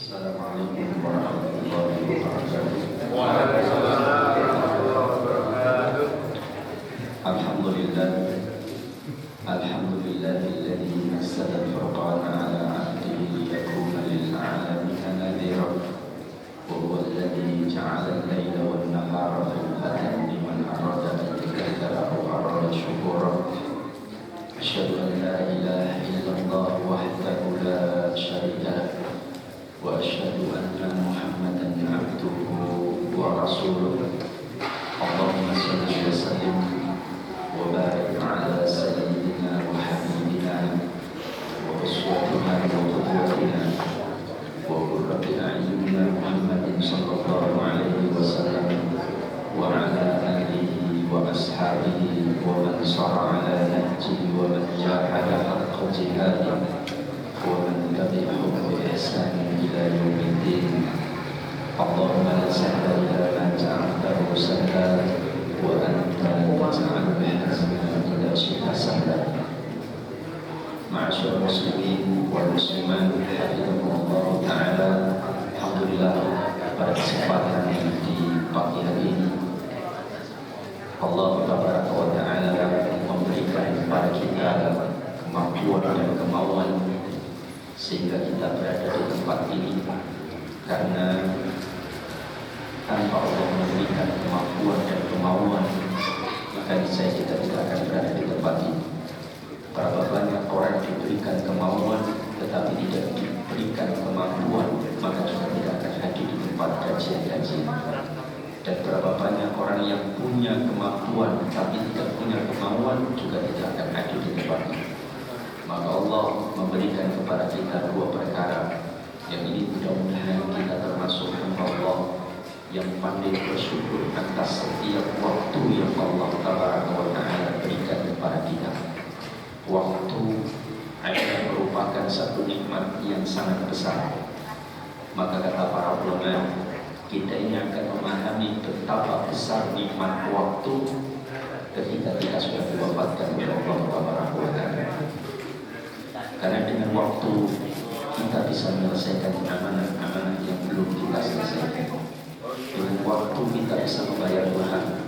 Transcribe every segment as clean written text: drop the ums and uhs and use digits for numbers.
Assalamualaikum warahmatullahi wabarakatuh. Waalaikumsalam warahmatullahi wabarakatuh. Alhamdulillah, alhamdulillahilladzi nazzala al-furqana ala 'abdihi liyakuna lil 'alamina nadhira. Wa huwa alladzi ja'ala al-laila wan nahara khilfatan liman arada an yadhakkara aw arada syukura. Asyhadu an la ilaha illallah wahdahu la syarika lahu wa asyhadu anna Muhammadan 'abduhu wa rasuluh. Allahumma shalli wa sallim wa barik ala sayyidina wa habibina wa uswatina wa qudwatina wa qurrati a'yunina Muhammadin sallallahu alaihi wasallam wa ala alihi wa ashabihi wa man sara ala nahjihi wa man jahada haqqa jihadihi wa man tabi'ahum bi ihsanin ila yaumiddin. Allahumma la sahla illa ma ja'altahu sahla wa anta taj'alul hazna idza syi'ta sahla. Ma'asyiral muslimin wal muslimat rahimakumullah taala. Alhamdulillah, pada kesempatan di pagi hari ini Allah tabaraka wa taala memberikan kepada kita kemampuan dan kemauan sehingga kita berada di tempat ini. Karena tanpa Allah memberikan kemampuan dan kemauan, maka saya kita tidak akan berada di tempat ini. Berapa banyak orang diberikan kemauan tetapi tidak diberikan kemampuan, maka juga tidak akan hadir di tempat kajian-kajian. Dan berapa banyak orang yang punya kemampuan tapi tidak punya kemauan, juga tidak akan hadir di tempat ini. Maka Allah memberikan kepada kita dua perkara yang ini mudah-mudahan kita termasuk hamba Allah yang pandai bersyukur atas setiap waktu yang Allah tabaraka wa ta'ala berikan kepada kita. Waktu adalah merupakan satu nikmat yang sangat besar. Maka kata para ulama, kita ini akan memahami betapa besar nikmat waktu ketika kita sudah diwafatkan oleh Allah tabaraka wa ta'ala. Karena dengan waktu kita bisa menyelesaikan amanah-amanah yang belum kita selesaikan. Dengan waktu kita bisa membayar hutang.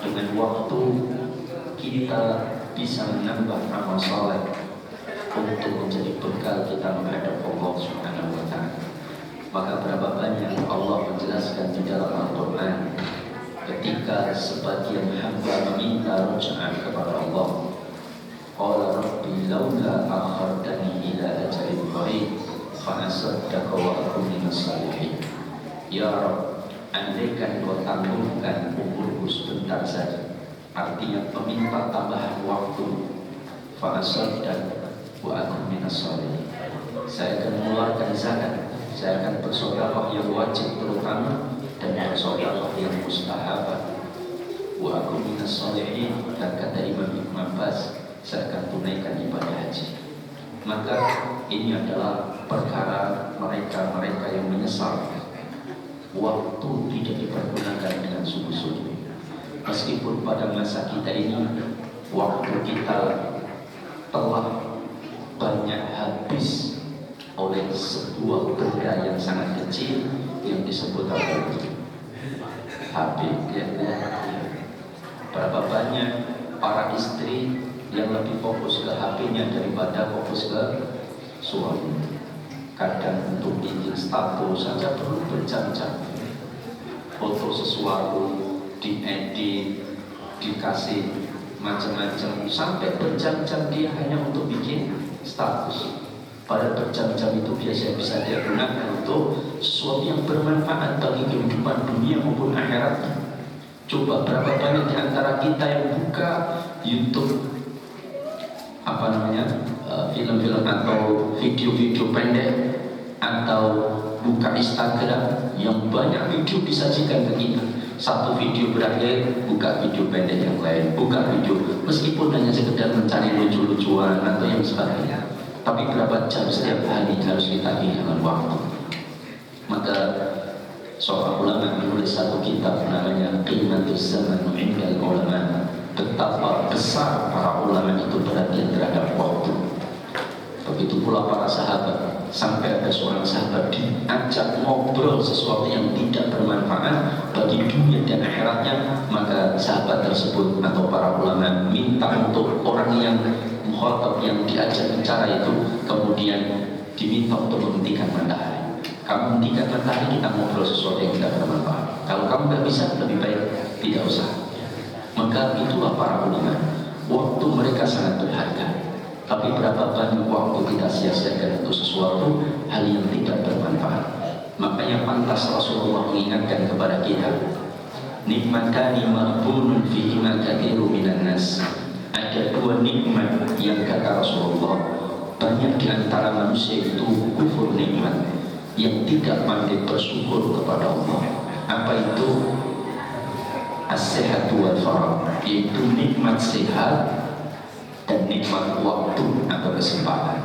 Dengan waktu kita bisa menambah amal saleh untuk menjadi bekal kita menghadap Allah Subhanahu wa taala. Maka berapa banyak Allah menjelaskan di dalam Al-Qur'an ketika sebagian hamba meminta rujaan kepada Allah. Qala rabbi laula akhartani ila ajalin qarib fa asaddaqa wa akun minas salihin. Ya Rabb, andaikan Kau tangguhkan umurku sebentar saja, artinya meminta tambahan waktu, fa asaddaqa wa akun minas salihin. Saya akan mengeluarkan zakat, saya akan bersedekah yang wajib terutama dan bersedekah yang mustahabah. Wa akun minas salihin, dan kata Imam Ibnu Abbas, saya akan tunaikan ibadah haji. Maka ini adalah perkara mereka yang menyesal waktu tidak dipergunakan dengan sungguh-sungguh. Meskipun pada masa kita ini waktu kita telah banyak habis oleh sebuah benda yang sangat kecil yang disebut HP. Berapa banyak para istri yang lebih fokus ke HP-nya daripada fokus ke suami. Kadang untuk bikin status saja perlu berjam-jam. Foto sesuatu diedit, dikasih macam-macam, sampai berjam-jam dia hanya untuk bikin status. Pada berjam-jam itu biasanya bisa dia gunakan untuk sesuatu yang bermanfaat bagi kehidupan dunia maupun akhirat. Coba berapa banyak di antara kita yang buka YouTube film-film atau video-video pendek, atau buka Instagram yang banyak video disajikan ke kita. Satu video berakhir, buka video pendek yang lain, buka video, meskipun hanya sekedar mencari lucu-lucuan atau yang sebagainya. Tapi berapa jam setiap hari harus kita kehilangan waktu. Maka seorang ulama menulis satu kitab namanya Qimatus Zaman 'Indal Ulama. Betapa besar para ulama itu perhatian terhadap waktu. Begitu pula para sahabat. sampai ada seorang sahabat diajak ngobrol sesuatu yang tidak bermanfaat bagi dunia dan akhiratnya, maka sahabat tersebut atau para ulama minta untuk orang yang mukhatab, yang diajak bicara itu, kemudian diminta untuk menghentikan matahari. Kamu hentikan matahari, kita ngobrol sesuatu yang tidak bermanfaat. Kalau kamu tidak bisa, lebih baik tidak usah. Maka itulah para ulama, waktu mereka sangat berharga. Tapi berapa banyak waktu kita sia-siakan untuk sesuatu hal yang tidak bermanfaat. Makanya pantas Rasulullah mengingatkan kepada kita, nikmatani marbunun fihima katsiru minan nas. Ada dua nikmat yang kata Rasulullah, banyak di antara manusia itu kufur nikmat, yang tidak pandai bersyukur kepada Allah. Apa itu? As-sehat wal faragh, yaitu nikmat sehat dan nikmat waktu atau kesempatan.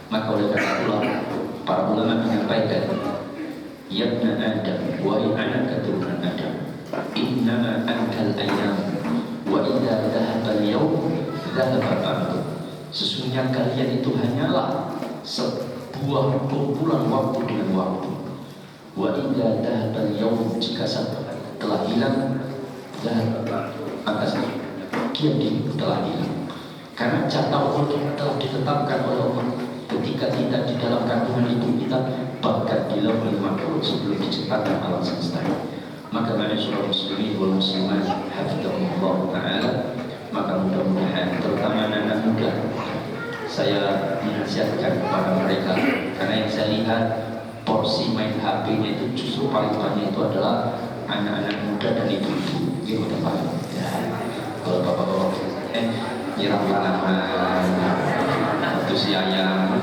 Maka oleh karena itulah para ulama menyampaikan, ya ibna Adam, wahai anak keturunan Adam, innama ankal ayyam wa idza dhahaba al-yawm dhahaba al-amr. Sesungguhnya kalian itu hanyalah sebuah kumpulan waktu dengan waktu. Wa idza dhahaba al-yawm, jika telah hilang, dhahaba maka dia telah hilang. Karena jatah waktu telah ditetapkan oleh Allah ketika kita di dalam kandungan ibu kita, bahkan di lauhul mahfuz sebelum diciptakan alam semesta. Maka masyaallah muslimin wal muslimat hafizahumullah taala, maka mudah-mudahan terutama anak muda, saya menasihatkan kepada mereka, karena yang saya lihat porsi main HP-nya itu justru paling banyak itu adalah anak-anak muda dan ibu-ibu. Gitu Pak. Ya. Kalau bapak-bapak nyiram tanaman, waktu si ayam,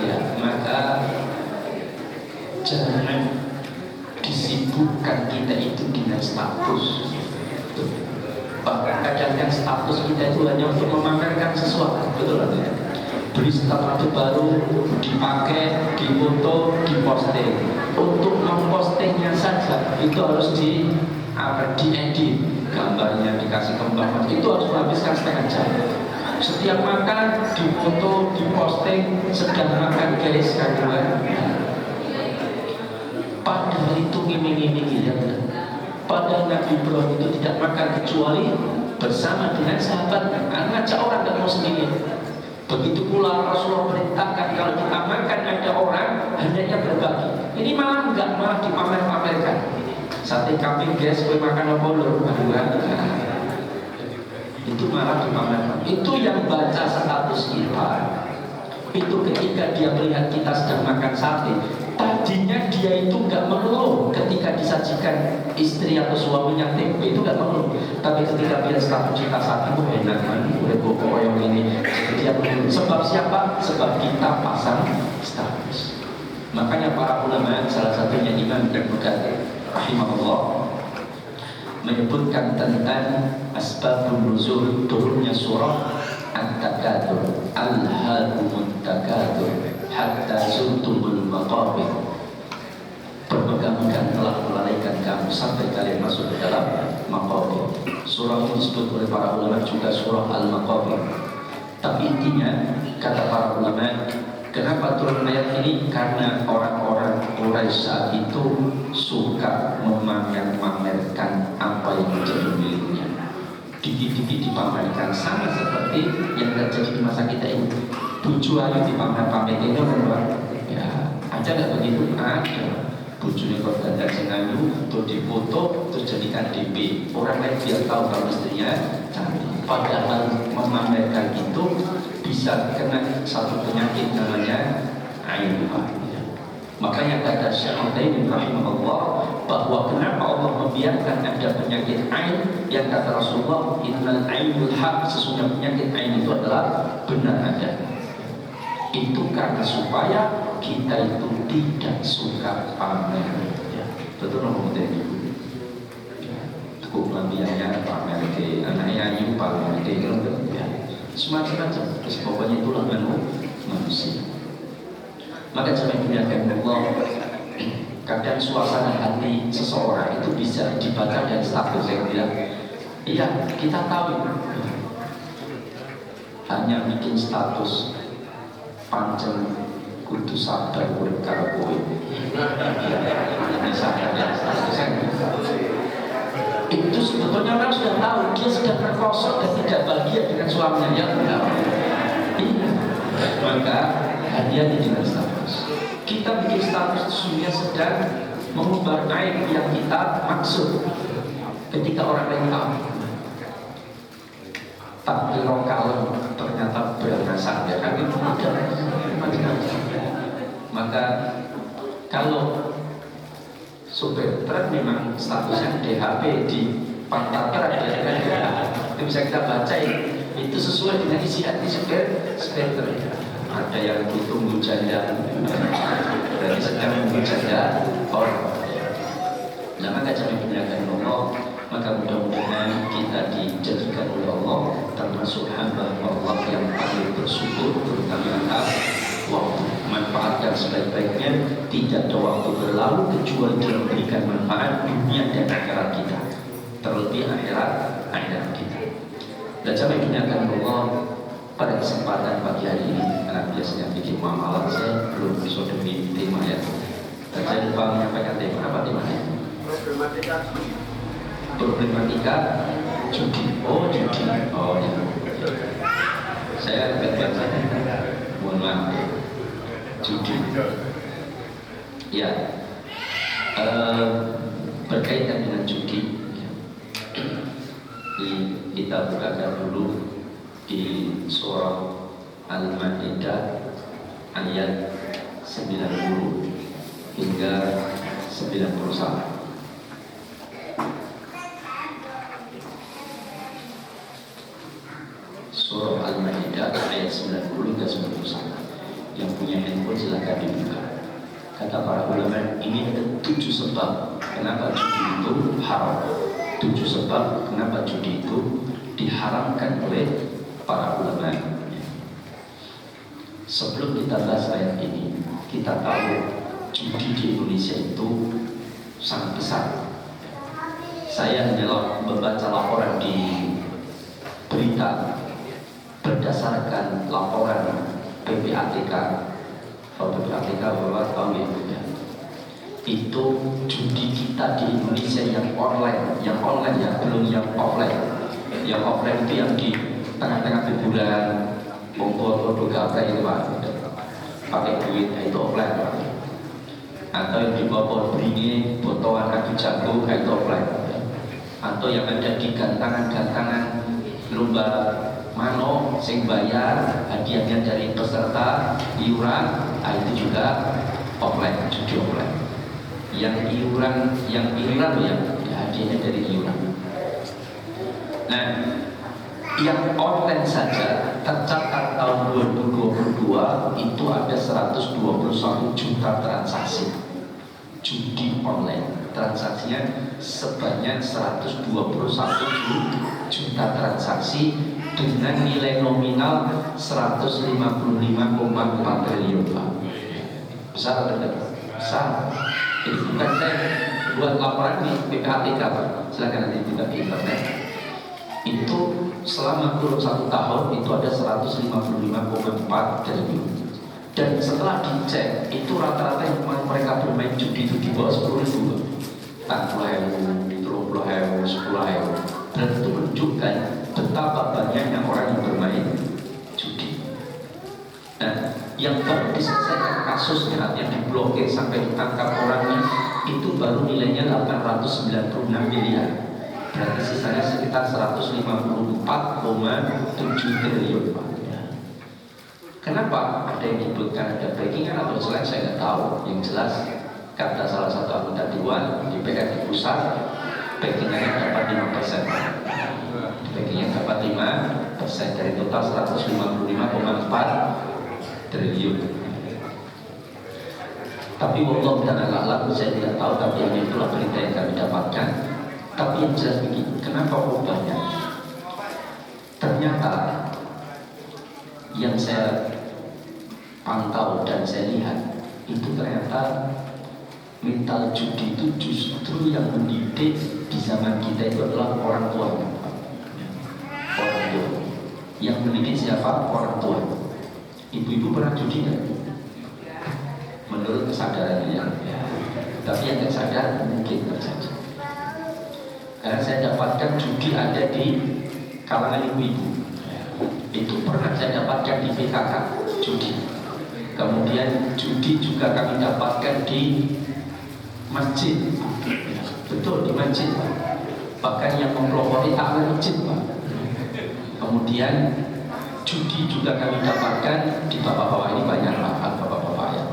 ya, maka jangan disibukkan kita itu dengan status. Bahkan kadang-kadang status kita itu hanya untuk memamerkan sesuatu, betul atau tidak? Beli sepatu baru, dipakai, difoto, diposting. Untuk mempostingnya saja itu harus diedit, gambarnya dikasih kembang, itu harus menghabiskan setengah jam. Setiap makan difoto, diposting, sedang makan guys kandungan. Padahal itu iming-iming ya. Padahal Nabi Ibrahim itu tidak makan kecuali bersama dengan sahabatnya. Ngajak orang tidak mau sendiri. Begitu pula Rasulullah perintahkan kalau kita makan ada orang, hendaknya berbagi. Ini malah enggak, malah dipamer-pamerkan. Sate kambing guys, gue makan apa lho? Itu malah dipamerkan. Itu yang baca status kita. Itu ketika dia melihat kita sedang makan sate, tadinya dia itu enggak mengeluh ketika disajikan istri atau suaminya tempe, itu enggak mengeluh. Tapi ketika dia status kita sate, itu enak kan, udah gue yang ini. Dia mengeluh. Sebab siapa? Sebab kita pasang status. Makanya para ulama, salah satunya Imam Ibnu Katsir rahimahullah, menyebutkan tentang asbabun nuzul turunnya surah At-Takatsur, Alhaakumut Takatsur hatta zurtumul maqabir. Berpegang-pegang telah melalaikan kamu sampai kalian masuk ke dalam maqabir. Surah ini disebut oleh para ulama juga surah Al-Maqabir. Tapi intinya kata para ulama, kenapa turun ayat ini? Karena orang-orang Quraisy saat itu suka memamer-pamerkan apa yang menjadi miliknya. Dikit-dikit dipamerkan, sama seperti yang terjadi di masa kita ini. Buju ayu dipamer-pamer ini orang, ya ada nggak begitu? Ada. Bujunya kok ganda singayu, terus difoto, terus jadikan DP. Orang lain biar tahu kalau istrinya cantik. Padahal memamerkan itu bisa kena satu penyakit namanya ain. Makanya kata Syekh Utsaimin rahimahullah bahwa kenapa Allah membiarkan ada penyakit ain, yang kata Rasulullah innal ainul haq, sesungguhnya penyakit ain itu adalah benar ada. Itu karena supaya kita itu tidak suka pamer. Ya, betul ngomong tadi. Cukup lambiannya pamer ke anaknya, ayu pamer ke ya. Semacam-macam. Terus pokoknya itulah manusia. Maka jangan dimuliakan Allah. Kadang suasana hati seseorang itu bisa dibaca dari status yang bilang, iya kita tahu hanya bikin status pancen kudu sabar urip karo kowe. Misalkan ya, statusnya itu sebetulnya orang sudah tahu dia sedang berkosong dan tidak bahagia dengan suaminya, ya benar. Iya. Maka hadiah dengan status. Kita bikin status sesungguhnya sedang mengumbar aib yang kita maksud. Ketika orang lain tahu, tapi kalem ternyata berasa ya kan itu tidak. Maka kalau supir truk memang statusnya DHP di pangkat truk ya, itu bisa kita baca itu sesuai dengan isi hati supir truk. Ada yang ditunggu janda, berarti sedang menunggu janda orang. Jangan kaca digunakan Allah, maka mudah-mudahan kita dijadikan oleh Allah termasuk hamba Allah yang paling bersyukur, terutama atas waktu. Manfaatkan sebaik-baiknya, tidak ada waktu berlalu kecuali dia memberikan manfaat dunia dan akhirat kita, terlebih akhirat kita. Dan sampai gunakan Allah pada kesempatan pagi hari ini, karena biasanya bikin muamalah saya belum sodemi tema ya. Dan saya lupa menyampaikan tema apa temanya? Problematika judi. Oh judi. Oh ya. Saya baca saja. Mohon maaf. Judi. Ya. Berkaitan dengan judi. Kita bukakan dulu di surah Al-Maidah ayat 90 hingga 91. Surah Al-Maidah ayat 90 hingga 91. Yang punya handphone silahkan dibuka. Kata para ulama, ini ada 7 sebab kenapa judi itu haram. 7 sebab kenapa judi itu diharamkan oleh para ulama. Sebelum kita bahas ayat ini, kita tahu judi di Indonesia itu sangat besar. Saya hanya membaca laporan di berita berdasarkan laporan PPATK. Kalau PPATK bahwa tahu ya, itu judi kita di Indonesia yang online ya, belum yang offline. Yang offline itu yang di tengah-tengah hiburan, foto gaplek itu Pak, pakai duit itu offline Pak. Atau yang di bawah beringin, botoan kaki jago itu offline. Atau yang ada di gantangan-gantangan lomba mano sing bayar hadiahnya dari peserta iuran, itu juga offline, judi offline. Yang iuran ya hadiahnya dari iuran. Nah, yang online saja tercatat tahun 2022 itu ada 121 juta transaksi judi online. Transaksinya sebanyak 121 juta transaksi dengan nilai nominal 155,4 triliun Pak. Besar atau tidak? Besar. Ini bukan saya buat laporan di PPATK Pak. Silakan nanti kita di internet. Itu selama kurun 1 tahun itu ada 155,4 triliun. Dan setelah dicek itu rata-rata yang mereka bermain judi itu di bawah 10.000, 40.000, 30.000, 10.000. Dan itu menunjukkan betapa banyaknya orang yang bermain judi. Nah, yang baru diselesaikan kasusnya yang diblokir sampai ditangkap orangnya itu baru nilainya 896 miliar. Berarti sisanya sekitar 154,7 triliun Pak. Kenapa ada yang disebutkan ada backingan atau selain saya nggak tahu. Yang jelas kata salah satu anggota dewan di PKD pusat, backingannya dapat 5%. Backingnya dapat 5% dari total 155,4 triliun. Tapi wallahu ta'ala a'lam, saya tidak tahu, tapi yang itulah berita yang kami dapatkan. Tapi yang jelas begini, kenapa banyak? Ternyata yang saya pantau dan saya lihat itu ternyata mental judi itu justru yang mendidik di zaman kita itu adalah orang tua. Orang tua Yang mendidik siapa? Orang tua. Ibu-ibu pernah judi nggak? Menurut kesadaran dia, tapi yang nggak sadar mungkin terjadi. Karena saya dapatkan judi ada di kalangan ibu-ibu. Itu pernah saya dapatkan di PKK judi. Kemudian judi juga kami dapatkan di masjid. Betul, di masjid, Pak. Bahkan yang mempelopori takmir masjid, Pak. Kemudian judi juga kami dapatkan di bapak-bapak, ini banyak Pak, bapak-bapak ya.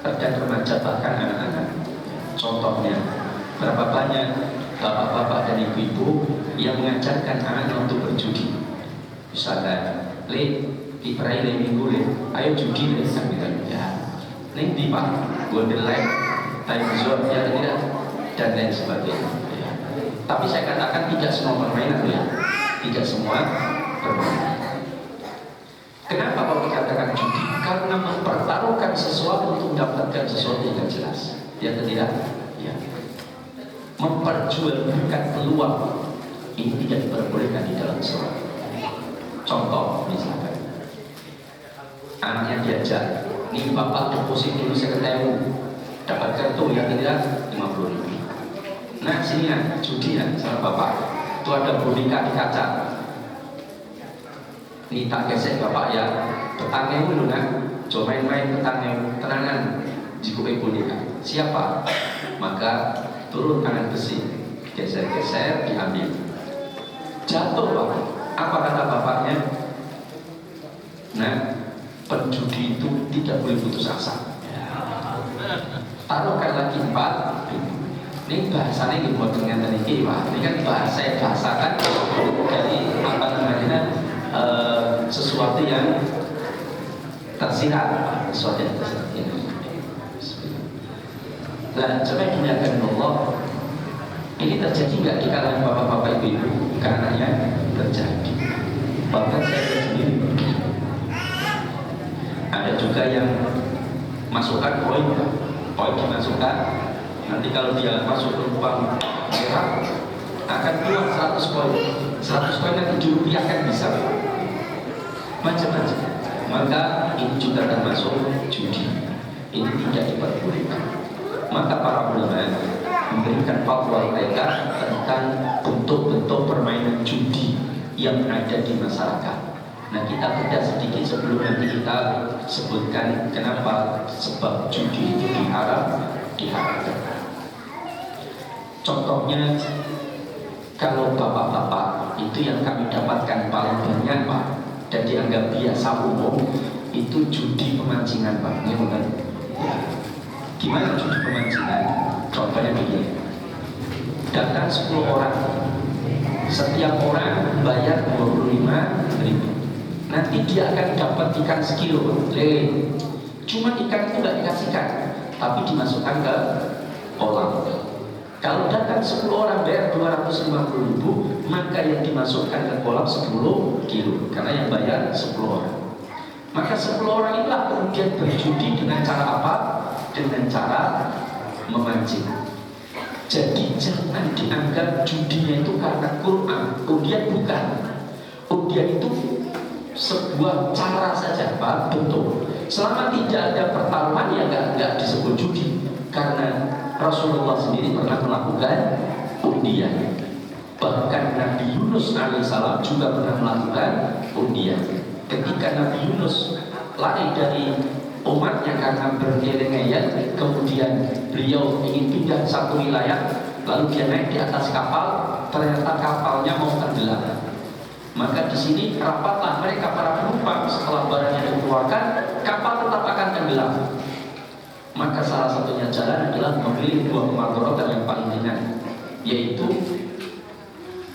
Dan remaja, bahkan anak-anak. Contohnya berapa banyak bapak-bapak dan ibu-ibu yang mengajarkan anaknya untuk berjudi. Misalnya, kiperai minggu ayo judi sambil ya. Di Pak, Golden time zone ya tidak, dan lain sebagainya. Ya. Tapi saya katakan tidak semua permainan ya, tidak semua permainan. Kenapa kalau dikatakan judi? Karena mempertaruhkan sesuatu untuk mendapatkan sesuatu yang jelas. Ya tidak? Ya. Memperjualbelikan peluang ini tidak diperbolehkan di dalam Islam. Contoh misalkan, anaknya diajak, nih bapak deposit dulu 1.000, dapat kartu ya tidak 50.000. Nah sini ya judi ya sama bapak, itu ada boneka di kaca. Ini tak gesek bapak ya, petangnya dulu kan, coba main-main petangnya, tenangan jikupai boneka. Siapa? Maka turun tangan besi, geser-geser, diambil. Jatuh Pak. Apa kata bapaknya? Nah, penjudi itu tidak boleh putus asa. Taruhkan lagi 4. Ini bahasanya ini buat dengan ini Pak. Ini kan bahasa kan dari apa namanya sesuatu yang tersirat, sesuatu yang tersirat ini. Nah, coba dinyatakan Allah, ini terjadi nggak di kalangan bapak-bapak ibu-ibu? Karenanya terjadi. Bahkan saya sendiri ada juga yang masukkan poin dimasukkan. Nanti kalau dia masuk ke lubang merah akan keluar 100 poin. 100 poin nanti dirupiahkan bisa macam-macam. Maka ini juga termasuk judi. Ini tidak diperbolehkan. Maka para ulama memberikan fatwa mereka tentang bentuk-bentuk permainan judi yang ada di masyarakat. Nah kita bedah sedikit sebelum nanti kita sebutkan kenapa sebab judi itu diharamkan. Contohnya kalau bapak-bapak itu yang kami dapatkan paling banyak Pak, dan dianggap biasa umum itu judi pemancingan Pak. Ini bukan? Ya. Gimana judi pemancingan? Contohnya begini, datang 10 orang, setiap orang bayar 25.000. Nanti dia akan dapat ikan sekilo. Cuma ikan itu tidak dikasihkan, tapi dimasukkan ke kolam. Kalau datang 10 orang bayar 250.000, maka yang dimasukkan ke kolam 10 kilo, karena yang bayar 10 orang. Maka 10 orang inilah kemudian berjudi dengan cara apa? Dengan cara memancing. Jadi jangan dianggap judinya itu karena Quran. Undian bukan. Undian itu sebuah cara saja, Pak. Betul. Selama tidak ada pertaruhan ya nggak disebut judi. Karena Rasulullah sendiri pernah melakukan undian. Bahkan Nabi Yunus alaihissalam juga pernah melakukan undian. Ketika Nabi Yunus lari dari umatnya karena bergeleng-geleng, kemudian beliau ingin pindah satu wilayah, lalu dia naik di atas kapal, ternyata kapalnya mau tenggelam. Maka di sini rapatlah mereka para penumpang, setelah barangnya dikeluarkan, kapal tetap akan tenggelam. Maka salah satunya jalan adalah memilih dua pemadorotan yang paling ringan, yaitu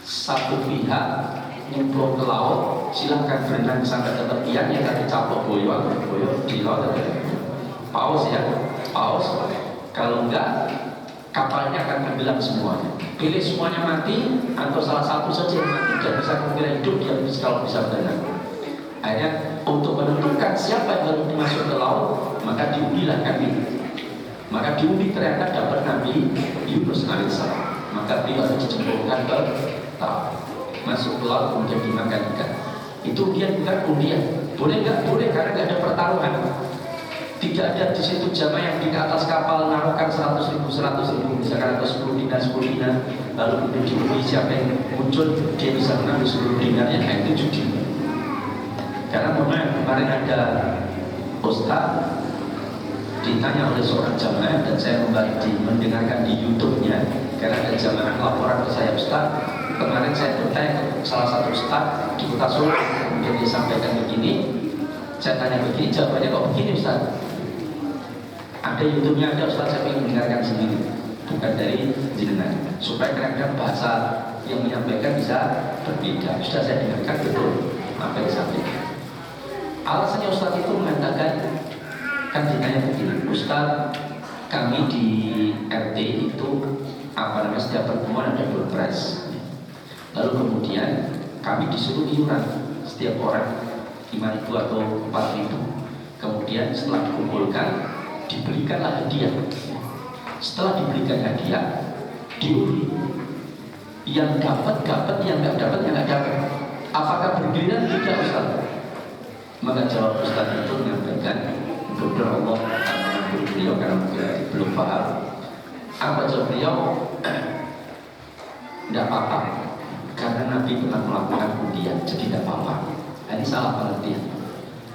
satu pihak nyemplung ke laut, silahkan berenang sampai ke tepian, yang tadi caplok boyo di laut ada paus ya, paus. Kalau enggak, kapalnya akan tenggelam semuanya. Pilih semuanya mati atau salah satu saja yang mati, dan bisa kemungkinan hidup dia kalau bisa berenang. Akhirnya untuk menentukan siapa yang harus dimasuk ke laut, maka diundilah kami. Maka diundi ternyata dapat Nabi Yunus alaihissalam. Maka beliau harus dicemplungkan ke laut, masuk ke laut kemudian dimakan ikan. Itu undian bukan undian. Boleh nggak? Boleh, karena nggak ada pertaruhan. Tidak ada di situ jamaah yang di atas kapal naruhkan 100.000, misalkan, atau 10 dinar, lalu itu diundi siapa yang muncul dia bisa mengambil 10 dinarnya, nah itu judi. Karena kemarin ada ustaz ditanya oleh seorang jamaah dan saya mendengarkan di YouTube-nya, karena ada jamaah laporan ke saya, Ustaz, kemarin saya bertanya ke salah satu ustaz di kota Solo, kemudian dia sampaikan begini, saya tanya begini, jawabannya kok begini Ustaz. Ada YouTube-nya, ada Ustaz, saya ingin mendengarkan sendiri, bukan dari jenengan, supaya kadang-kadang bahasa yang menyampaikan bisa berbeda. Sudah saya dengarkan betul apa yang disampaikan. Alasannya Ustaz itu mengatakan, kan ditanya begini, Ustaz, kami di RT itu setiap pertemuan ada doorprize. Lalu kemudian kami disuruh iuran setiap orang 5.000 atau 4.000. Kemudian setelah dikumpulkan dibelikanlah hadiah. Setelah diberikan hadiah, diundi. Yang dapat, yang nggak dapat, Apakah bergiliran? Tidak Ustaz. Maka jawab Ustaz itu menyampaikan, mudah Allah akan mengampuni beliau karena mungkin belum paham. Apa jawab beliau? Tidak apa-apa, karena Nabi pernah melakukan undian, jadi tidak apa-apa. Ini salah pengertian.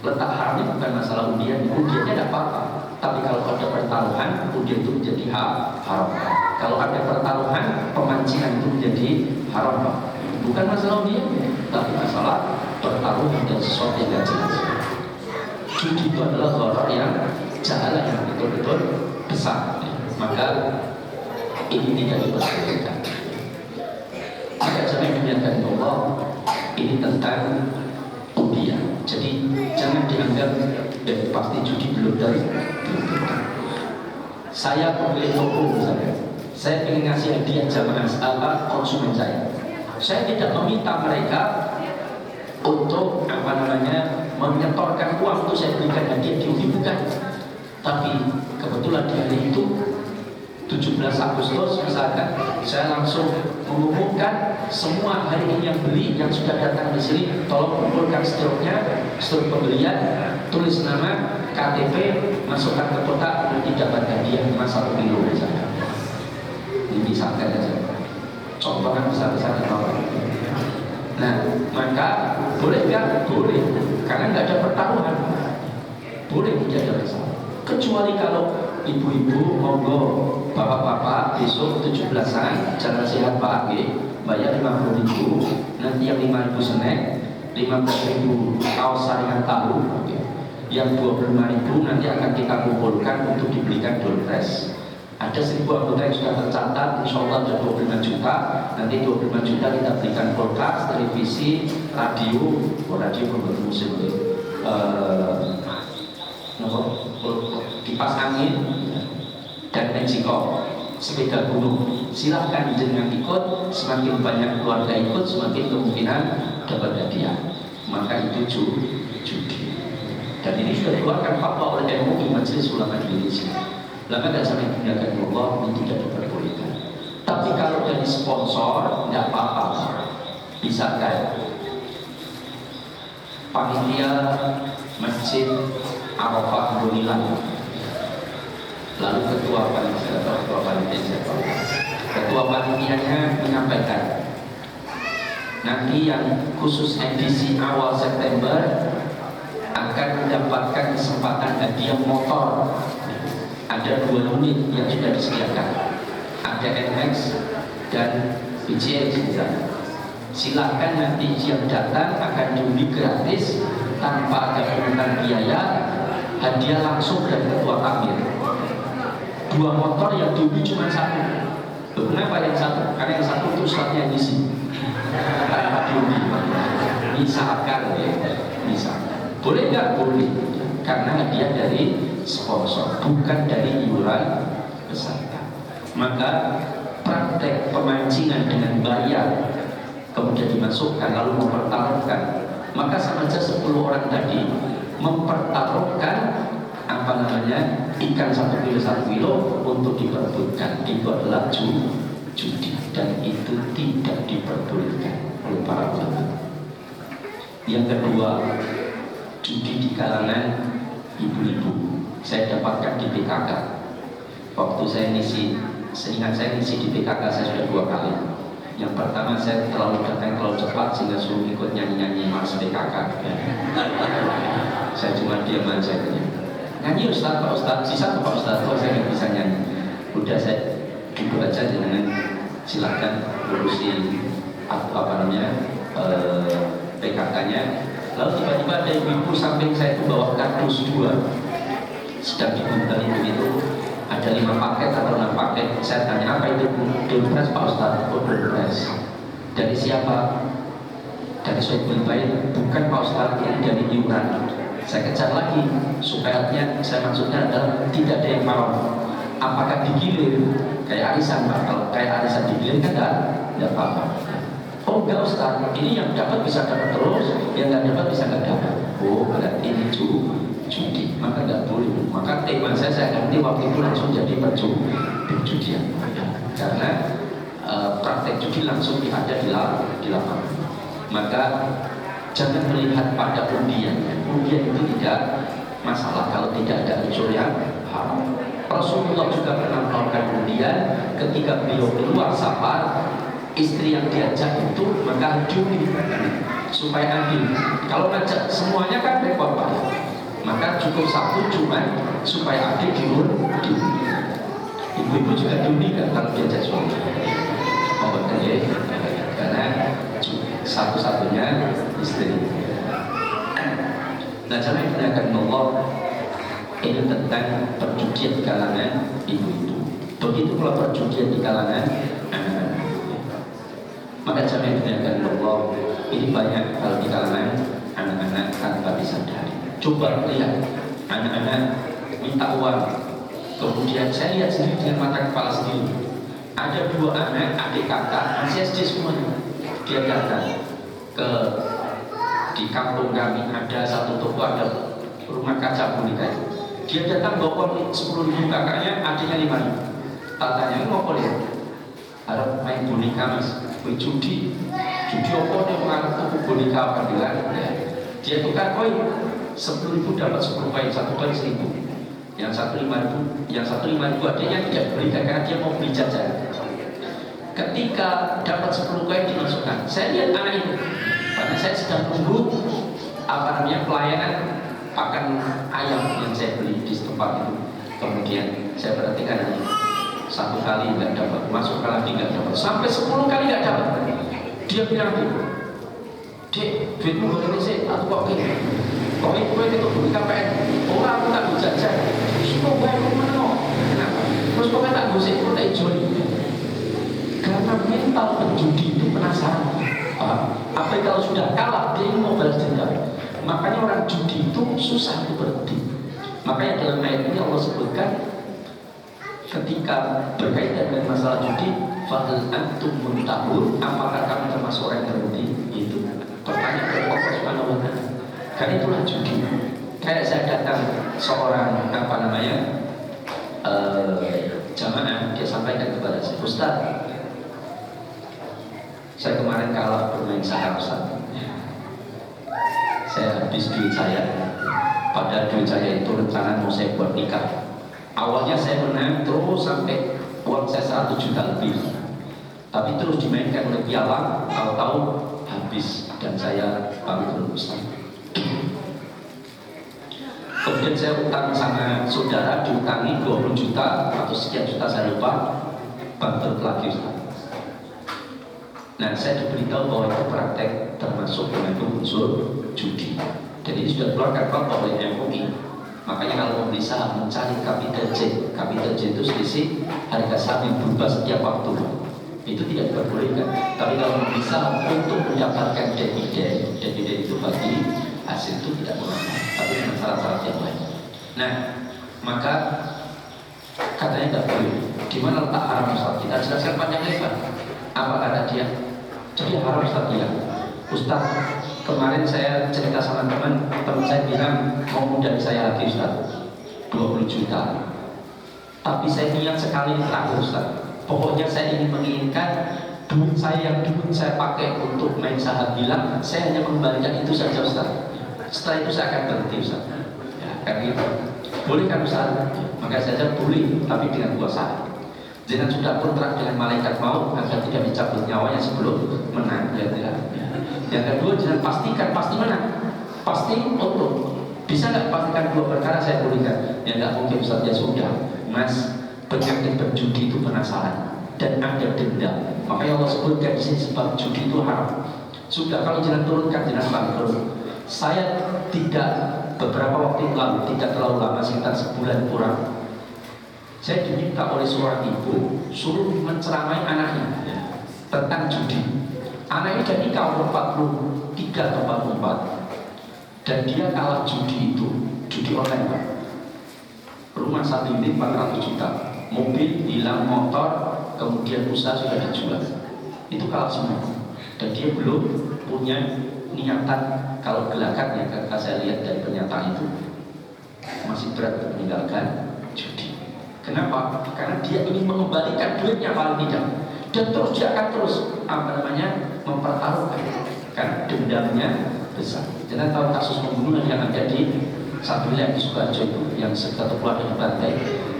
Letak haramnya bukan masalah undian, undiannya tidak apa-apa. Tapi kalau ada pertaruhan, undian itu menjadi haram. Kalau ada pertaruhan, pemancingan itu menjadi haram. Bukan masalah undian, tapi masalah pertaruhan dan sesuatu yang tidak jelas. Judi itu adalah gharar yang jalan yang betul-betul besar. Maka ini tidak diperbolehkan. Maka jangan dibiarkan Allah. Ini tentang undian. Jadi jangan dianggap pasti judi belum dari. Saya pemilik toko misalnya, saya ingin ngasih hadiah jamaah konsumen saya. Saya tidak meminta mereka untuk menyetorkan uang untuk saya berikan hadiah diundi, bukan. Tapi kebetulan di hari itu 17 Agustus misalkan, saya langsung mengumumkan semua hari ini yang beli, yang sudah datang di sini, tolong kumpulkan stoknya, stok pembelian, tulis nama, KTP, masukkan ke kotak, nanti dapat hadiah emas 1 kilo misalkan. Ini misalkan saja. Contoh kan besar-besar di bawah. Nah, maka boleh nggak? Boleh, karena nggak ada pertaruhan. Boleh, tidak ada masalah. Kecuali kalau ibu-ibu, monggo, bapak-bapak besok 17-an jalan sehat Pak, bayar 50.000, nanti yang 5.000 snack, 15.000 kaos saringan tahu, yang 25.000 nanti akan kita kumpulkan untuk dibelikan doorprize. Ada 1.000 anggota yang sudah tercatat, insya Allah ada 25 juta. Nanti 25 juta kita berikan kulkas, televisi, radio pembantu musim, kipas angin, dan magicom, sepeda gunung. Silahkan dengan ikut, semakin banyak keluarga ikut, semakin kemungkinan dapat hadiah. Maka itu judi. Dan ini sudah dikeluarkan fatwa oleh MUI, Majelis Ulama Indonesia. Lama dan sampai digunakan Allah, ini tidak diperbolehkan. Tapi kalau dari sponsor, tidak apa-apa. Misalkan panitia Masjid Arafah Bonilan, lalu ketua panitianya menyampaikan, nanti yang khusus edisi awal September akan mendapatkan kesempatan hadiah motor. Ada 2 unit yang sudah disediakan, ada NMAX dan BCX misalnya. Silakan nanti yang datang akan diundi gratis tanpa ada pungutan biaya, hadiah langsung dari ketua takmir. 2 motor yang diundi cuma 1. Kenapa yang 1? Karena yang 1 itu ustadznya ngisi. Tanpa diundi. Misalkan boleh nggak? Boleh. Karena hadiah dari sponsor, bukan dari iuran peserta. Maka praktek pemancingan dengan bayar kemudian dimasukkan lalu mempertaruhkan, maka sama saja 10 orang tadi mempertaruhkan ikan 1 kilo untuk diperebutkan. Itu adalah judi dan itu tidak diperbolehkan oleh para ulama. Yang kedua, judi di kalangan ibu-ibu. Saya dapatkan di PKK. Waktu saya seingat saya ngisi di PKK saya sudah 2 kali. Yang pertama saya terlalu cepat sehingga suruh ikut nyanyi-nyanyi Mas PKK. Saya cuma diam aja gitu. Nyanyi Ustaz, Pak Ustaz, sisa Pak Ustaz, oh saya nggak bisa nyanyi. Udah saya duduk aja dengan silakan urusi PKK-nya. Lalu tiba-tiba ada ibu samping saya itu bawa kardus 2 sedang dibuntel itu ada 5 paket atau 6 paket. Saya tanya apa itu? Dompet Pak Ustaz. Oh dompet. Dari siapa? Dari Soebul Baik. Bukan Pak Ustaz, ini dari iuran. Saya kejar lagi supaya saya maksudnya adalah tidak ada yang mau. Apakah digilir kayak arisan Pak? Kalau kayak arisan digilir kan enggak apa-apa. Oh enggak Ustaz, ini yang dapat bisa dapat terus, yang nggak dapat bisa nggak dapat. Oh berarti ini judi, maka nggak boleh. Maka tema saya ganti waktu itu langsung jadi perjudian, karena praktek judi langsung ada di lapangan. Maka jangan melihat pada undian. Undian itu tidak masalah kalau tidak ada unsur yang haram. Rasulullah juga pernah melakukan undian ketika beliau keluar safar. Istri yang diajak itu maka judi supaya adil. Kalau ngajak semuanya kan repot Pak. Maka cukup satu cuma supaya adil diundi. Ibu-ibu juga judi kan kalau diajak suami. Oh betul ya. Karena satu-satunya istri. Nah cara yang digunakan Allah ini tentang perjudian di kalangan ibu-ibu. Begitu pula perjudian di kalangan anak-anak. Maka cara yang digunakan Allah ini banyak kalau di kalangan anak-anak tanpa disadari. Coba lihat anak-anak minta uang, kemudian saya lihat sendiri dengan mata kepala sendiri. Ada 2 anak adik kakak masih SD semuanya. Dia datang di kampung kami ada satu toko, ada rumah kaca boneka. Dia datang bawa uang 10.000 kakaknya, adiknya 5.000. Tak tanya ini mau apa lihat? Harap main boneka Mas. Judi apa nih mengarut tuku boneka apa bilang ya. Dia tukar koin 10.000 dapat 10 koin, 1 koin 1.000. Yang satu 5.000, yang satu 5.000 adanya tidak diberikan karena dia mau beli jajan. Ketika dapat 10 koin dimasukkan, saya lihat anak itu karena saya sedang tunggu pelayanan pakan ayam yang saya beli di tempat itu. Kemudian saya perhatikan ini 1 kali nggak dapat, masuk lagi nggak dapat, sampai 10 kali nggak dapat. Dia bilang, Dek, duitmu boleh sih, aku kok ini. Kok itu beli KPN? Orang aku tak bisa jajan. Semua bayar kemana? Kenapa? Terus kok tak bisa itu tak jual? Karena mental penjudi itu penasaran. Apa kalau sudah kalah dia mau balas dendam. Makanya orang judi itu susah untuk berhenti. Makanya dalam ayat ini Allah sebutkan ketika berkaitan dengan masalah judi, fahal antum muntahun, apakah kamu termasuk orang yang berhenti? Itu pertanyaan dari Allah Subhanahu wa Ta'ala. Karena itulah judi. Kayak saya datang seorang jamaah, dia sampaikan kepada saya, Ustaz, saya kemarin kalah bermain saham Ustaz. Saya habis duit saya. Padahal duit saya itu rencana mau saya buat nikah. Awalnya saya menang terus sampai uang saya 100 juta lebih. Tapi terus dimainkan oleh piala, tahu-tahu habis dan saya bangkrut Ustaz. Kemudian saya utang sama saudara, diutangi 20 juta atau sekian juta saya lupa, bangkrut lagi Ustaz. Nah saya diberitahu bahwa itu praktek termasuk mengandung unsur judi. Jadi ini sudah keluarkan fatwa oleh MUI. Makanya kalau mau beli saham mencari capital J. Capital J itu selisih harga saham yang berubah setiap waktu. Itu tidak diperbolehkan. Tapi kalau mau beli saham untuk mendapatkan dividen itu bagi hasil itu tidak mengapa. Tapi dengan syarat-syarat yang lain. Nah, maka katanya tidak boleh. Gimana letak haram Ustaz? Kita jelaskan panjang lebar. Apa kata dia? Jadi haram Ustaz ya. Ustaz, kemarin saya cerita sama teman saya bilang mau modal saya lagi Ustaz 20 juta. Tapi saya niat sekali terakhir Ustaz. Pokoknya saya ingin menginginkan duit saya yang dulu saya pakai untuk main saham hilang, saya hanya mengembalikan itu saja Ustaz. Setelah itu saya akan berhenti Ustaz. Ya, kan gitu. Boleh kan Ustaz? Maka saya boleh, tapi dengan dua syarat. Jangan sudah kontrak dengan malaikat maut agar tidak dicabut nyawanya sebelum menang. Ya, tidak. Yang kedua, jangan pastikan pasti menang, pasti untung. Bisa nggak pastikan dua perkara saya bolehkan? Ya nggak mungkin Ustaz. Ya sudah, Mas, penyakit berjudi itu penasaran dan ada denda. Makanya Allah sebutkan di sini sebab judi itu haram. Sudah, kalau jangan turunkan, jangan bangkrut. Saya tidak beberapa waktu lalu, tidak terlalu lama, sekitar sebulan kurang, saya diminta oleh seorang ibu suruh menceramai anaknya tentang judi. Anak ini jadi nikah umur 43 atau 44, dan dia kalah judi itu, judi online Pak. Rumah satu unit 400 juta, mobil hilang, motor, kemudian usaha sudah dijual, itu kalah semua. Dan dia belum punya niatan, kalau gelagat ya, kakak saya lihat dari pernyataan itu masih berat untuk meninggalkan judi. Kenapa? Karena dia ingin mengembalikan duitnya paling tidak, dan terus dia akan terus mempertaruhkan, karena dendamnya besar. Jangan tahu kasus pembunuhan yang ada di satu wilayah di Sukoharjo itu, yang satu keluarga dibantai,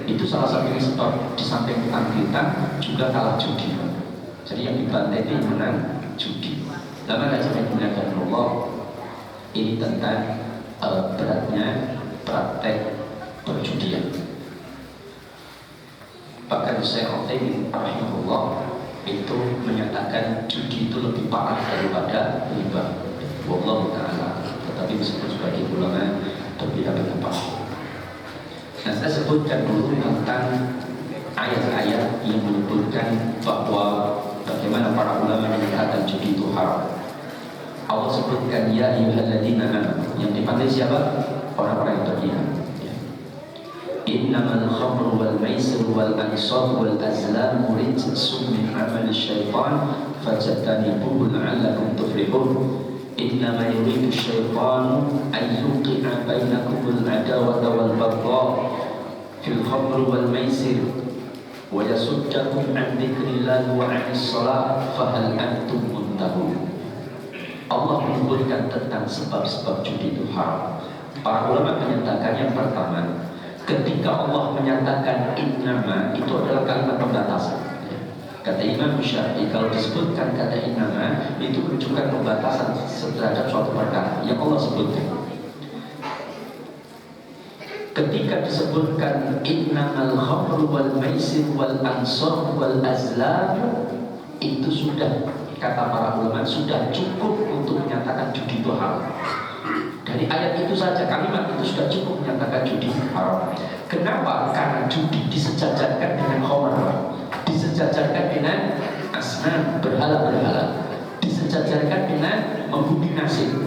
itu salah satunya sebab di samping anggitan juga kalah judi. Jadi yang dibantai itu yang menang judi. Lama gak sampai menggunakan Allah. Ini tentang beratnya praktek perjudian. Bahkan Syekh Utsaimin rahimahullah itu menyatakan judi itu lebih parah daripada riba. Wallahu ta'ala. Tetapi meskipun sebagai ulama berbeda pendapat. Nah, saya sebutkan dulu tentang ayat-ayat yang menyebutkan bahwa bagaimana para ulama menyatakan judi itu haram. Allah sebutkan ya ayyuhalladzina amanu, yang dipanggil siapa? Orang-orang yang beriman. Innamal khamru wal maisir wal ansab wal azlam rijsun min amali syaitan fajtanibuhu la'allakum tuflihun. Innama yuridu syaitanu an yuqi'a bainakumul adawata wal baghdha fil khamri wal maisir wa yasuddakum an dzikrillahi wa 'anis shalah fahal antum muntahun. Allah menyebutkan tentang sebab-sebab judi itu haram. Para ulama menyatakan yang pertama, ketika Allah menyatakan innama, itu adalah kalimat pembatasan. Kata Imam Syafi'i, kalau disebutkan kata innama, itu menunjukkan pembatasan terhadap suatu perkara yang Allah sebutkan. Ketika disebutkan innamal khamru wal maisir wal ansab wal azlam, itu sudah, kata para ulama, sudah cukup untuk menyatakan judi itu haram. Dari ayat itu saja, kalimat itu sudah cukup menyatakan judi haram. Kenapa? Karena judi disejajarkan dengan khamr, disejajarkan dengan asnam, berhala-berhala, disejajarkan dengan membumi nasib.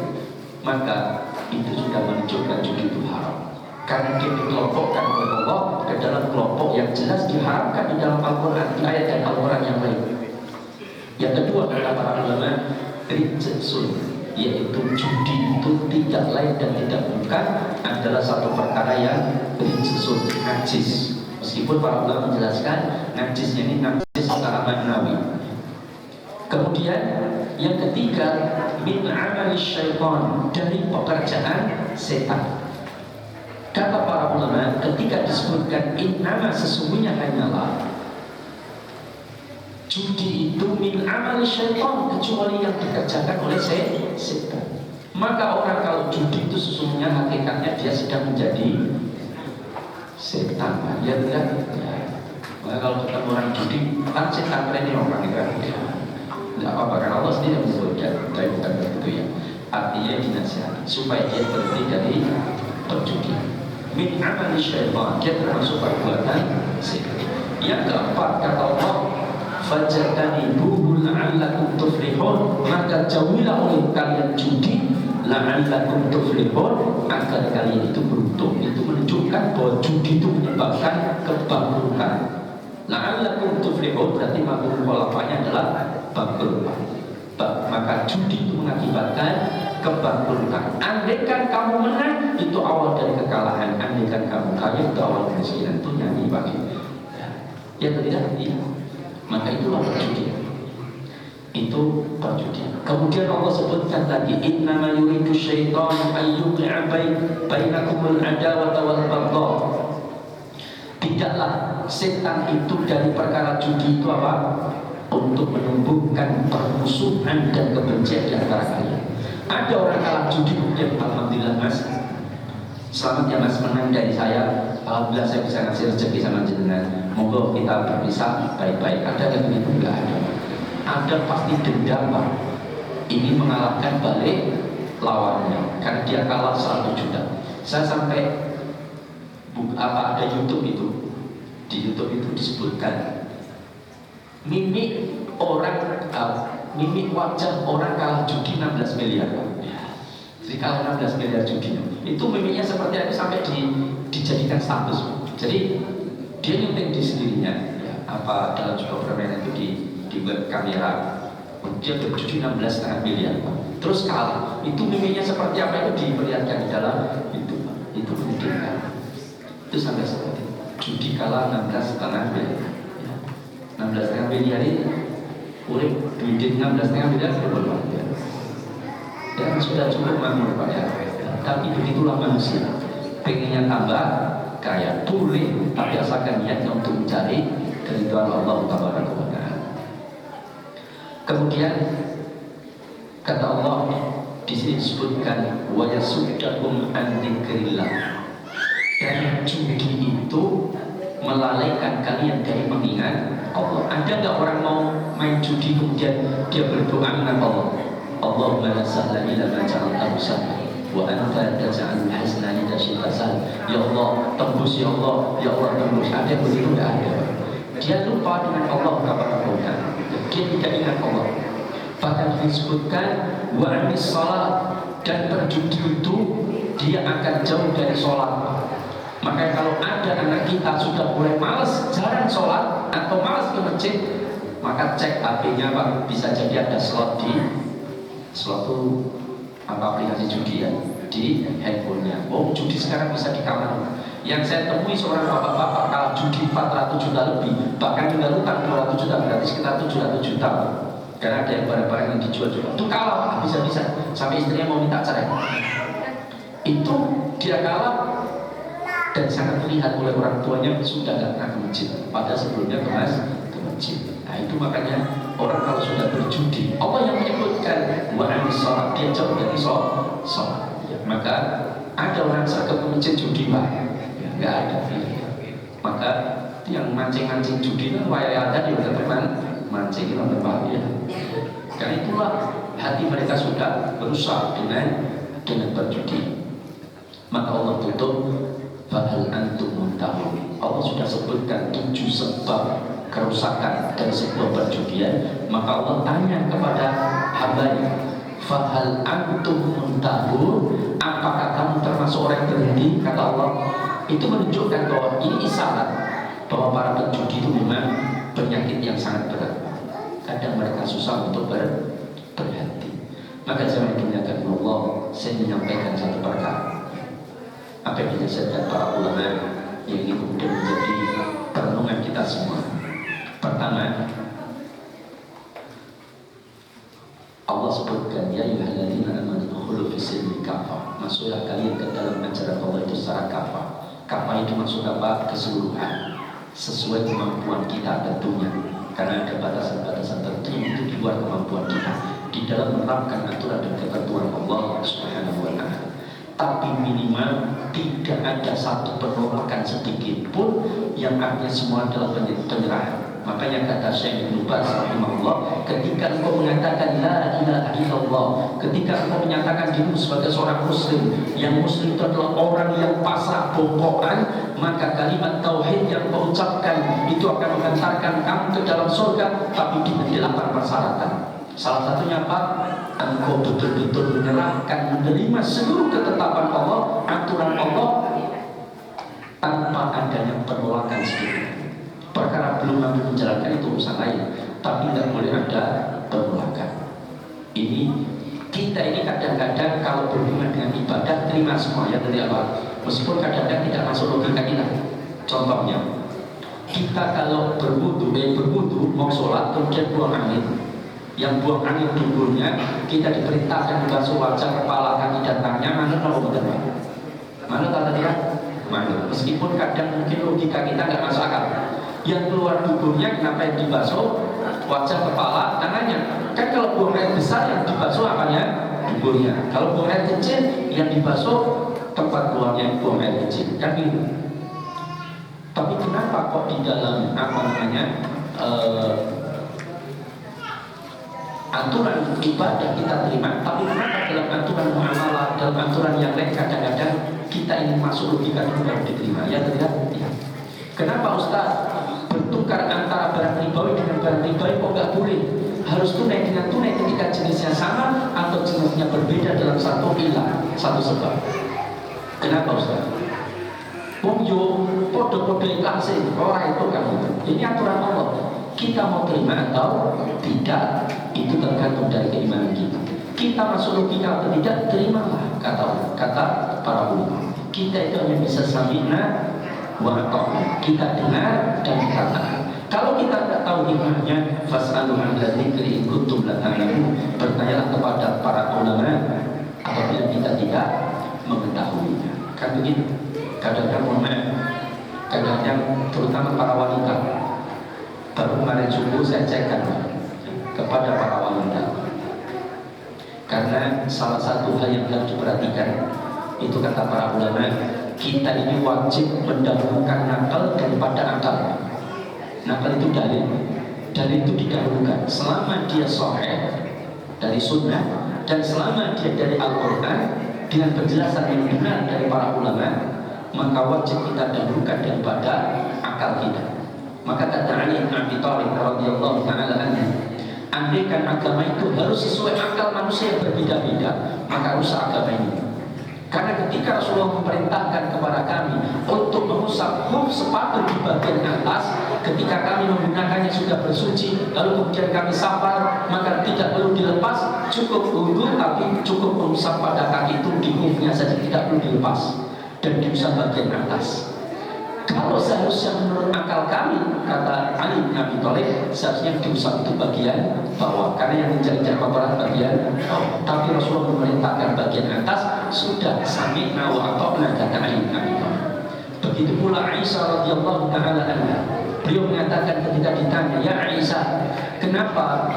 Maka itu sudah menunjukkan judi itu haram. Karena dia dikelompokkan oleh Allah ke dalam kelompok yang jelas diharamkan di dalam Al-Quran, di ayat dan Al-Quran yang lain. Yang kedua, kata para ulama, rijsun, yaitu judi itu tidak lain dan tidak bukan adalah satu perkara yang rijsun, najis. Meskipun para ulama menjelaskan najisnya ini najis secara maknawi. Kemudian yang ketiga, min amali syaitan, dari pekerjaan setan. Kata para ulama, ketika disebutkan innama, sesungguhnya hanyalah judi itu min amal syaitan, kecuali yang dikerjakan oleh setan. Maka orang kalau judi itu sesungguhnya hakikatnya dia sedang menjadi setan. Ya tidak? Ya. Maka kalau ketemu orang judi, kan setan ini orang itu. Tidak apa-apa, karena Allah sendiri menyebutkan, tapi bukan begitu ya. Artinya dinasihati supaya dia berhenti dari perjudian. Min amal syaitan, dia termasuk perbuatan setan. Yang keempat, kata Allah, fajtanibuhu la'allakum tuflihun, maka jauhilah oleh kalian judi la'allakum tuflihun, agar kalian itu beruntung. Itu menunjukkan bahwa judi itu menyebabkan kebangkrutan. La'allakum tuflihun berarti mafhum mukhalafahnya adalah bangkrut. Maka judi itu mengakibatkan kebangkrutan. Andaikan kamu menang, itu awal dari kekalahan. Andaikan kamu kaya, itu awal kemiskinan. Itu nyanyi bagi ya tidak? Iya. Maka itulah perjudian. itu berjudi. Kemudian Allah sebutkan lagi, innama yuridu syaitan ayyuqi'a bainakumul adawata wal baghdha. Tidaklah setan itu dari perkara judi itu apa? Untuk menumbuhkan permusuhan dan kebencian di antara kalian. Ada orang kalah judi kemudian alhamdulillah mas, selamat ya mas menang dari saya, alhamdulillah saya bisa ngasih rezeki sama jenengan, monggo kita berpisah baik-baik. Ada yang begitu? Enggak ada. Ada pasti dendam Pak. Ini mengalahkan balik lawannya karena dia kalah 100 juta. Saya sampai ada YouTube itu, di YouTube itu disebutkan mimik orang, mimik wajah orang kalah judi 16 miliar. Jadi kalah 16 miliar judi itu mimiknya seperti itu sampai dijadikan status. Jadi dia nyunting di sendirinya ya, apa dalam sebuah permainan itu di web kamera, dia berjudi 16,5 miliar. Terus kalah, itu mimiknya seperti apa itu diperlihatkan di dalam itu menyedihkan. Itu sampai seperti itu. Judi kalah 16,5 miliar. 16,5 miliar ini urip duit 16,5 miliar berapa? Ya sudah cukup makmur Pak ya. Tapi begitulah manusia. Pengennya tambah kaya boleh, tapi asalkan niatnya untuk mencari keridhaan Allah Taala. Kemudian kata Allah di sini disebutkan wa yasuddahum an dzikrillah. Dan judi itu melalaikan kalian dari mengingat Allah. Ada nggak orang mau main judi kemudian dia berdoa dengan Allah, Allahumma la sahla illa ma ja'altahu sahla wa anta taj'alul hazna idza syi'ta sahla. Ya Allah tembus, ya Allah, ya Allah tembus. Ada begitu? Tidak ada. Dia lupa dengan Allah kabar-kabarnya. Dia tidak ingat Allah. Bahkan disebutkan wa anis salat, dan berjudi itu dia akan jauh dari sholat. Maka kalau ada anak kita sudah mulai malas, jarang sholat atau malas ke masjid, maka cek HP-nya Pak, bisa jadi ada slot di suatu aplikasi judi ya, di handphonenya. Oh judi sekarang bisa di kamar. Yang saya temui seorang bapak-bapak kalah judi 400 juta lebih, bahkan tinggal utang 200 juta, berarti sekitar 700 juta. Karena ada yang barang-barang yang dijual juga, itu kalah habis-habisan sampai istrinya mau minta cerai. Itu dia kalah dan sangat terlihat oleh orang tuanya sudah tidak pernah ke masjid, padahal sebelumnya ke masjid. Nah itu makanya orang kalau sudah berjudi, Allah yang menyebutkan wa anis salat, dia jauh dari sholat. Ya, maka ada orang sergap ke masjid judi Pak? Ya, nggak ada. Maka yang mancing-mancing judi kan wayang ada di teman mancing itu berbahaya. Karena itulah hati mereka sudah berusaha dengan berjudi. Maka Allah tutup fahal antum muntahun. Allah sudah sebutkan 7 sebab kerusakan dari sebuah perjudian. Maka Allah tanya kepada hambanya, fahal antum muntahun, apakah kamu termasuk orang yang berhenti? Kata Allah. Itu menunjukkan bahwa ini isyarat bahwa para penjudi itu memang penyakit yang sangat berat. Kadang mereka susah untuk berhenti. Maka jangan dimuliakan Allah, saya menyampaikan satu perkara. Apa yang dinasihatkan para ulama yang ini kemudian menjadi perenungan kita semua. Pertama, Allah sebutkan ya ayyuhalladzina amanu udkhulu fis-silmi kafah. Masuklah kalian ke dalam ajaran Allah itu secara kafah. Kafah itu maksud apa? Keseluruhan, sesuai kemampuan kita tentunya. Karena ada batasan-batasan tertentu itu di luar kemampuan kita di dalam menerapkan aturan dan ketentuan Allah Subhanahu wa Ta'ala. Tapi minimal tidak ada satu penolakan sedikit pun, yang artinya semua adalah penyerahan. Makanya kata Syekh Ibnu Baz rahimahullah, ketika engkau mengatakan la ilaha illallah, ketika engkau menyatakan dirimu sebagai seorang muslim, yang muslim itu adalah orang yang pasrah bokokan, maka kalimat tauhid yang kau ucapkan itu akan mengantarkan kamu ke dalam surga, tapi dengan 8 persyaratan. Salah satunya apa? Engkau betul-betul menyerahkan, menerima seluruh ketetapan Allah, aturan Allah, tanpa adanya penolakan sedikit. Perkara belum mampu menjalankan itu urusan lain, tapi tidak boleh ada penolakan. Ini kita ini kadang-kadang kalau berhubungan dengan ibadah terima semua ya dari Allah, meskipun kadang-kadang tidak masuk logika kita. Contohnya, kita kalau berwudu mau sholat kemudian buang angin, Yang buang angin duburnya, kita diperintahkan dibasuh wajah, kepala, kaki, dan tangannya. Manut apa betul? Manut atau tidak? Manut. Meskipun kadang mungkin logika kita nggak masuk akal. Yang keluar duburnya kenapa yang dibasuh wajah, kepala, tangannya? Kan kalau buang air besar yang dibasuh apanya? Duburnya. Kalau buang air kecil yang dibasuh tempat keluarnya buang air kecil. Kan gitu. Tapi kenapa kok di dalam aturan ibadah kita terima, tapi kenapa dalam aturan muamalah, dalam aturan yang lain kadang-kadang kita ingin masuk logika dulu baru diterima? Ya tidak? Ya. Kenapa Ustaz bertukar antara barang ribawi dengan barang ribawi kok nggak boleh? Harus tunai dengan tunai ketika jenisnya sama atau jenisnya berbeda dalam satu ilah, satu sebab. Kenapa Ustaz? Wong yo podo-podo ikhlas orang itu kan. Ini aturan Allah. Kita mau terima atau tidak, itu tergantung dari keimanan kita. Kita masuk logika atau tidak, terimalah kata para ulama. Kita itu hanya bisa sami'na wa ata'na. Kita dengar dan kita taat. Kalau kita tidak tahu hikmahnya, fas'alu 'ala dzikri in kuntum la ta'lamun. Bertanyalah kepada para ulama apabila kita tidak mengetahuinya. Kan begitu. Kadang-kadang terutama para wanita. Baru kemarin subuh saya cekkan kepada para wanita, karena salah satu hal yang harus diperhatikan itu kata para ulama, kita ini wajib mendahulukan nakal daripada akal. Nakal itu dalil itu didahulukan selama dia sahih dari sunnah dan selama dia dari Al-Quran dengan penjelasan yang benar dari para ulama, maka wajib kita dahulukan daripada akal kita. Maka kata Ali bin Abi Thalib radhiyallahu taala anhu, andaikan agama itu harus sesuai akal manusia yang berbeda-beda, maka rusak agama ini. Karena ketika Rasulullah memerintahkan kepada kami untuk mengusap huf sepatu di bagian atas, ketika kami menggunakannya sudah bersuci, lalu kemudian kami safar, maka tidak perlu dilepas, cukup wudu tapi cukup mengusap pada kaki itu di hufnya saja, tidak perlu dilepas dan diusap bagian atas. Kalau seharusnya menurut akal kami, kata Ali bin Abi Thalib, seharusnya diusap itu bagian bawah, karena yang menjadi kotoran bagian bawah. Tapi Rasulullah memerintahkan bagian atas, sudah sami'na wa ata'na, kata Ali bin Abi Thalib. Begitu pula Aisyah radhiyallahu taala anha. Beliau mengatakan ketika ditanya, ya Aisyah, kenapa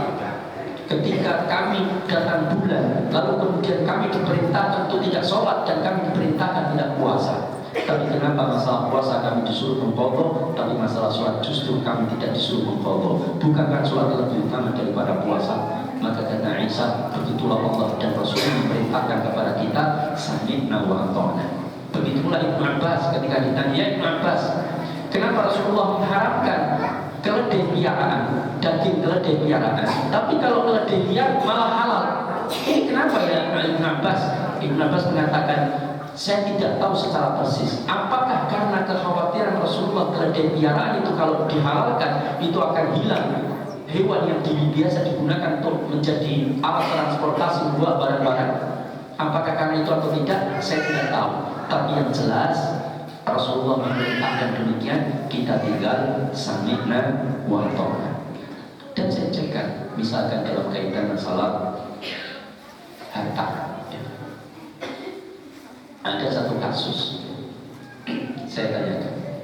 ketika kami datang bulan, lalu kemudian kami diperintahkan untuk tidak sholat dan kami diperintahkan tidak puasa? Tapi kenapa masalah puasa kami disuruh mengqadha, tapi masalah sholat justru kami tidak disuruh mengqadha? Bukankah sholat lebih utama daripada puasa? Maka kata Aisyah, begitulah Allah dan Rasulullah memerintahkan kepada kita sami'na wa ata'na. Begitulah Ibnu Abbas ketika ditanya, ya Ibnu Abbas, kenapa Rasulullah mengharapkan keledai piaraan, daging keledai piaraan, tapi kalau keledai liar malah halal? Ini kenapa ya Ibnu Abbas? Ibnu Abbas mengatakan, saya tidak tahu secara persis apakah karena kekhawatiran Rasulullah keledai piaraan itu kalau dihalalkan itu akan hilang hewan yang biasa digunakan untuk menjadi alat transportasi buah barang-barang. Apakah karena itu atau tidak, saya tidak tahu. Tapi yang jelas Rasulullah memerintahkan demikian, kita tinggal sami'na wa ata'na. Dan saya cekkan, misalkan dalam kaitan masalah harta, ada satu kasus saya tanyakan,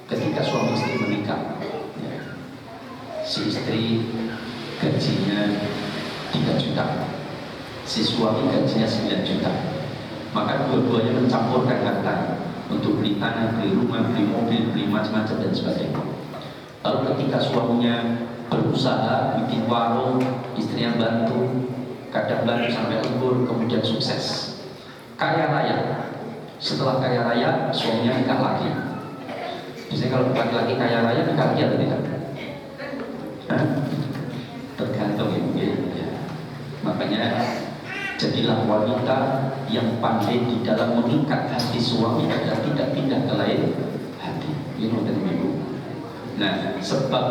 ketika suami istri menikah, si istri gajinya 3 juta, si suami gajinya 9 juta, maka dua-duanya mencampurkan harta untuk beli tanah, beli rumah, beli mobil, beli macam-macam dan sebagainya. Lalu ketika suaminya berusaha bikin warung, istrinya bantu, kadang bantu sampai lembur, kemudian sukses, kaya raya. Setelah kaya raya, suaminya nikah lagi. Biasanya kalau laki-laki kaya raya nikah lagi atau tidak? Tergantung ya. Makanya jadilah wanita yang pandai di dalam mengikat hati suami agar tidak pindah ke lain hati. Ini dari ibu. Nah, sebab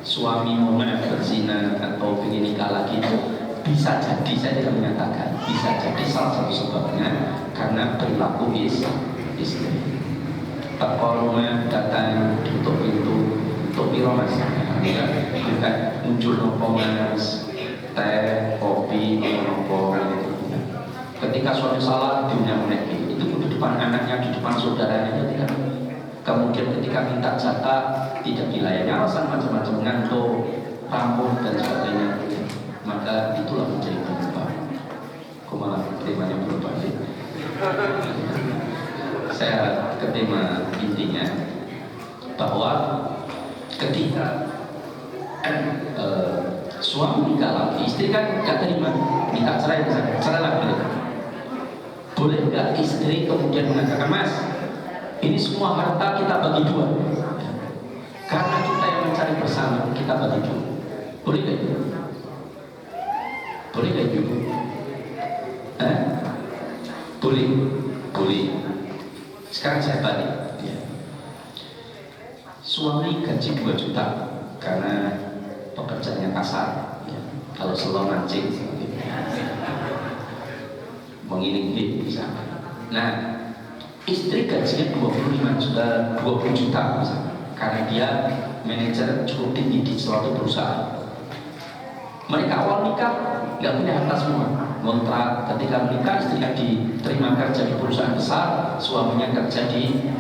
suami mau berzina atau ingin nikah lagi itu bisa jadi, saya tidak menyatakan, bisa jadi salah satu sebabnya karena perilaku istri. Tak rumah datang tutup pintu, tutup biro mas, ya, bukan muncul nopo mas, teh, kopi, nopo gitu. Ketika suami salah dunia mereka itu di depan anaknya, di depan saudaranya tidak. Kemudian ketika minta jatah tidak dilayani, alasan macam-macam, ngantuk, rampung dan sebagainya. Maka itulah menjadi penyebab. Kok malah temanya berubah ya? Saya ke tema intinya bahwa ketika suami kalah, istri kan gak terima, minta cerai misalnya, cerailah mereka. Boleh nggak istri kemudian mengatakan, mas, ini semua harta kita bagi dua, karena kita yang mencari bersama, kita bagi dua. Boleh nggak itu? Boleh nggak itu? Boleh, boleh. Sekarang saya balik. Ya. Suami gaji 2 juta karena pekerjaannya kasar. Ya. Kalau selalu mancing, mengiling misalnya. Nah, istri gajinya 25 juta, 20 juta misalnya, karena dia manajer cukup tinggi di suatu perusahaan. Mereka awal nikah nggak punya harta semua, kontrak. Ketika menikah, istrinya diterima kerja di perusahaan besar, suaminya kerja di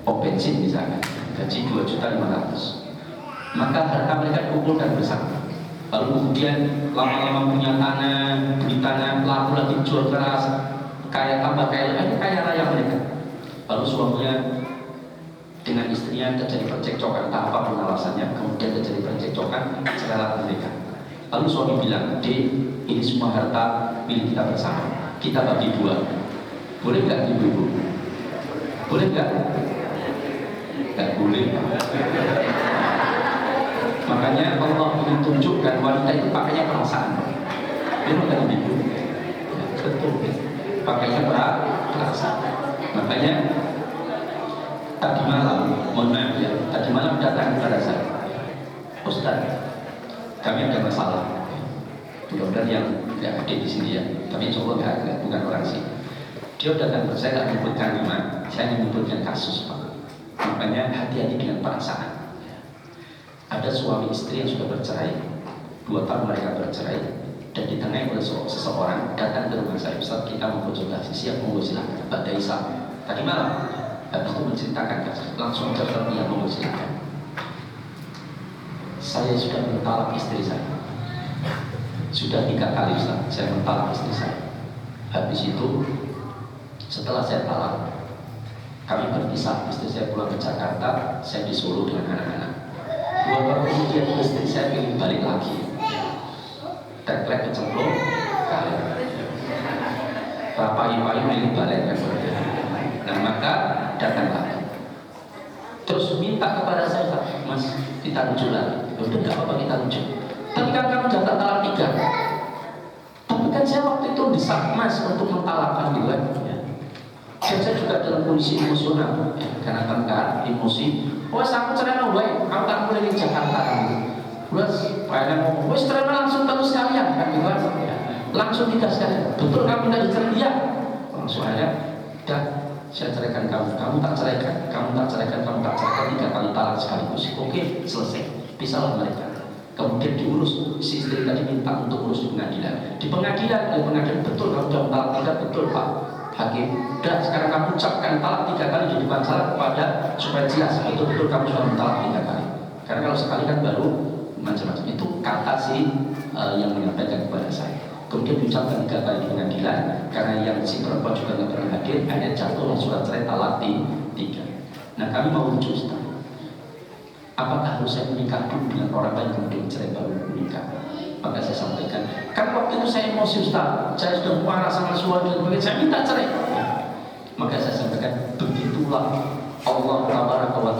pom bensin misalnya, gaji 2.500.000. Maka harta mereka dikumpulkan bersama. Lalu kemudian lama-lama punya tanah, beli tanah, laku lagi jual keras, kaya tambah kaya, kaya raya mereka. Lalu suaminya dengan istrinya terjadi percekcokan, tak apapun alasannya, kemudian terjadi percekcokan, cerailah mereka. Lalu suami bilang, "Dek, ini semua harta milik kita bersama, kita bagi dua. Boleh nggak ibu-ibu? Boleh nggak? Nggak boleh." Makanya Allah ingin tunjukkan wanita itu pakainya perasaan. Dia bukan ibu. Betul. Pakainya perasaan. Makanya tadi malam, mohon maaf ya, tadi malam datang kepada saya, Ustaz, kami ada masalah. Mudah-mudahan yang tidak hadir di sini ya, tapi insya Allah nggak, bukan orang sih. Dia datang ke saya, tak menyebutkan nama, saya menyebutkan kasus Pak. Makanya hati-hati dengan perasaan. Ada suami istri yang sudah bercerai, 2 tahun mereka bercerai, dan ditengah oleh seseorang datang ke rumah saya, Ustaz, kita mau konsultasi, siap, mau silakan. Pada Isa tadi malam, habis itu menceritakan kasus, langsung jawab, iya, mau silakan. Saya sudah mentalak istri saya, sudah 3 kali Ustaz, saya mentalak istri saya. Habis itu setelah saya talak, kami berpisah, istri saya pulang ke Jakarta, saya di Solo dengan anak-anak. 2 tahun kemudian istri saya ingin balik lagi, teklek kecemplung, kalian rapai-payu ingin balik kan. Nah maka datang lagi, terus minta kepada saya, Mas, kita rujuk lagi. Udah nggak apa-apa, kita rujuk. Tapi kan kamu sudah talak 3. Tapi kan saya waktu itu desak Mas untuk mentalakkan juga. Dan saya juga dalam kondisi emosional, ya, karena tengkar, emosi. Wes aku cerai wae, kamu tak boleh di Jakarta. Terus bayangnya ngomong, wes cerai langsung terus sekalian kan gitu kan? Ya, langsung nikah sekalian. Betul kamu tidak dicerai? Iya. Langsung aja, dan saya ceraikan kamu, kamu tak ceraikan, kamu tak ceraikan, kamu tak ceraikan, 3 kali talak sekaligus. Oke, selesai. Pisahlah mereka. Kemudian diurus, si istri tadi minta untuk urus di pengadilan. Di pengadilan betul kamu sudah talak 3, betul Pak Hakim. Dan sekarang kamu ucapkan talak 3 kali di depan saya kepada supaya jelas betul-betul kamu sudah mentalak 3 kali. Karena kalau sekali kan baru macam-macam. Itu kata si yang menyampaikan kepada saya. Kemudian diucapkan 3 kali di pengadilan, karena yang si perempuan juga nggak pernah hadir, akhirnya jatuh surat cerai talak 3. Nah kami mau lucu Ustaz, apakah harus saya menikah dulu dengan orang lain kemudian cerai baru menikah? Maka saya sampaikan, kan waktu itu saya emosi Ustaz, saya sudah marah sama suami dan sebagainya, saya minta cerai. Maka saya sampaikan, begitulah Allah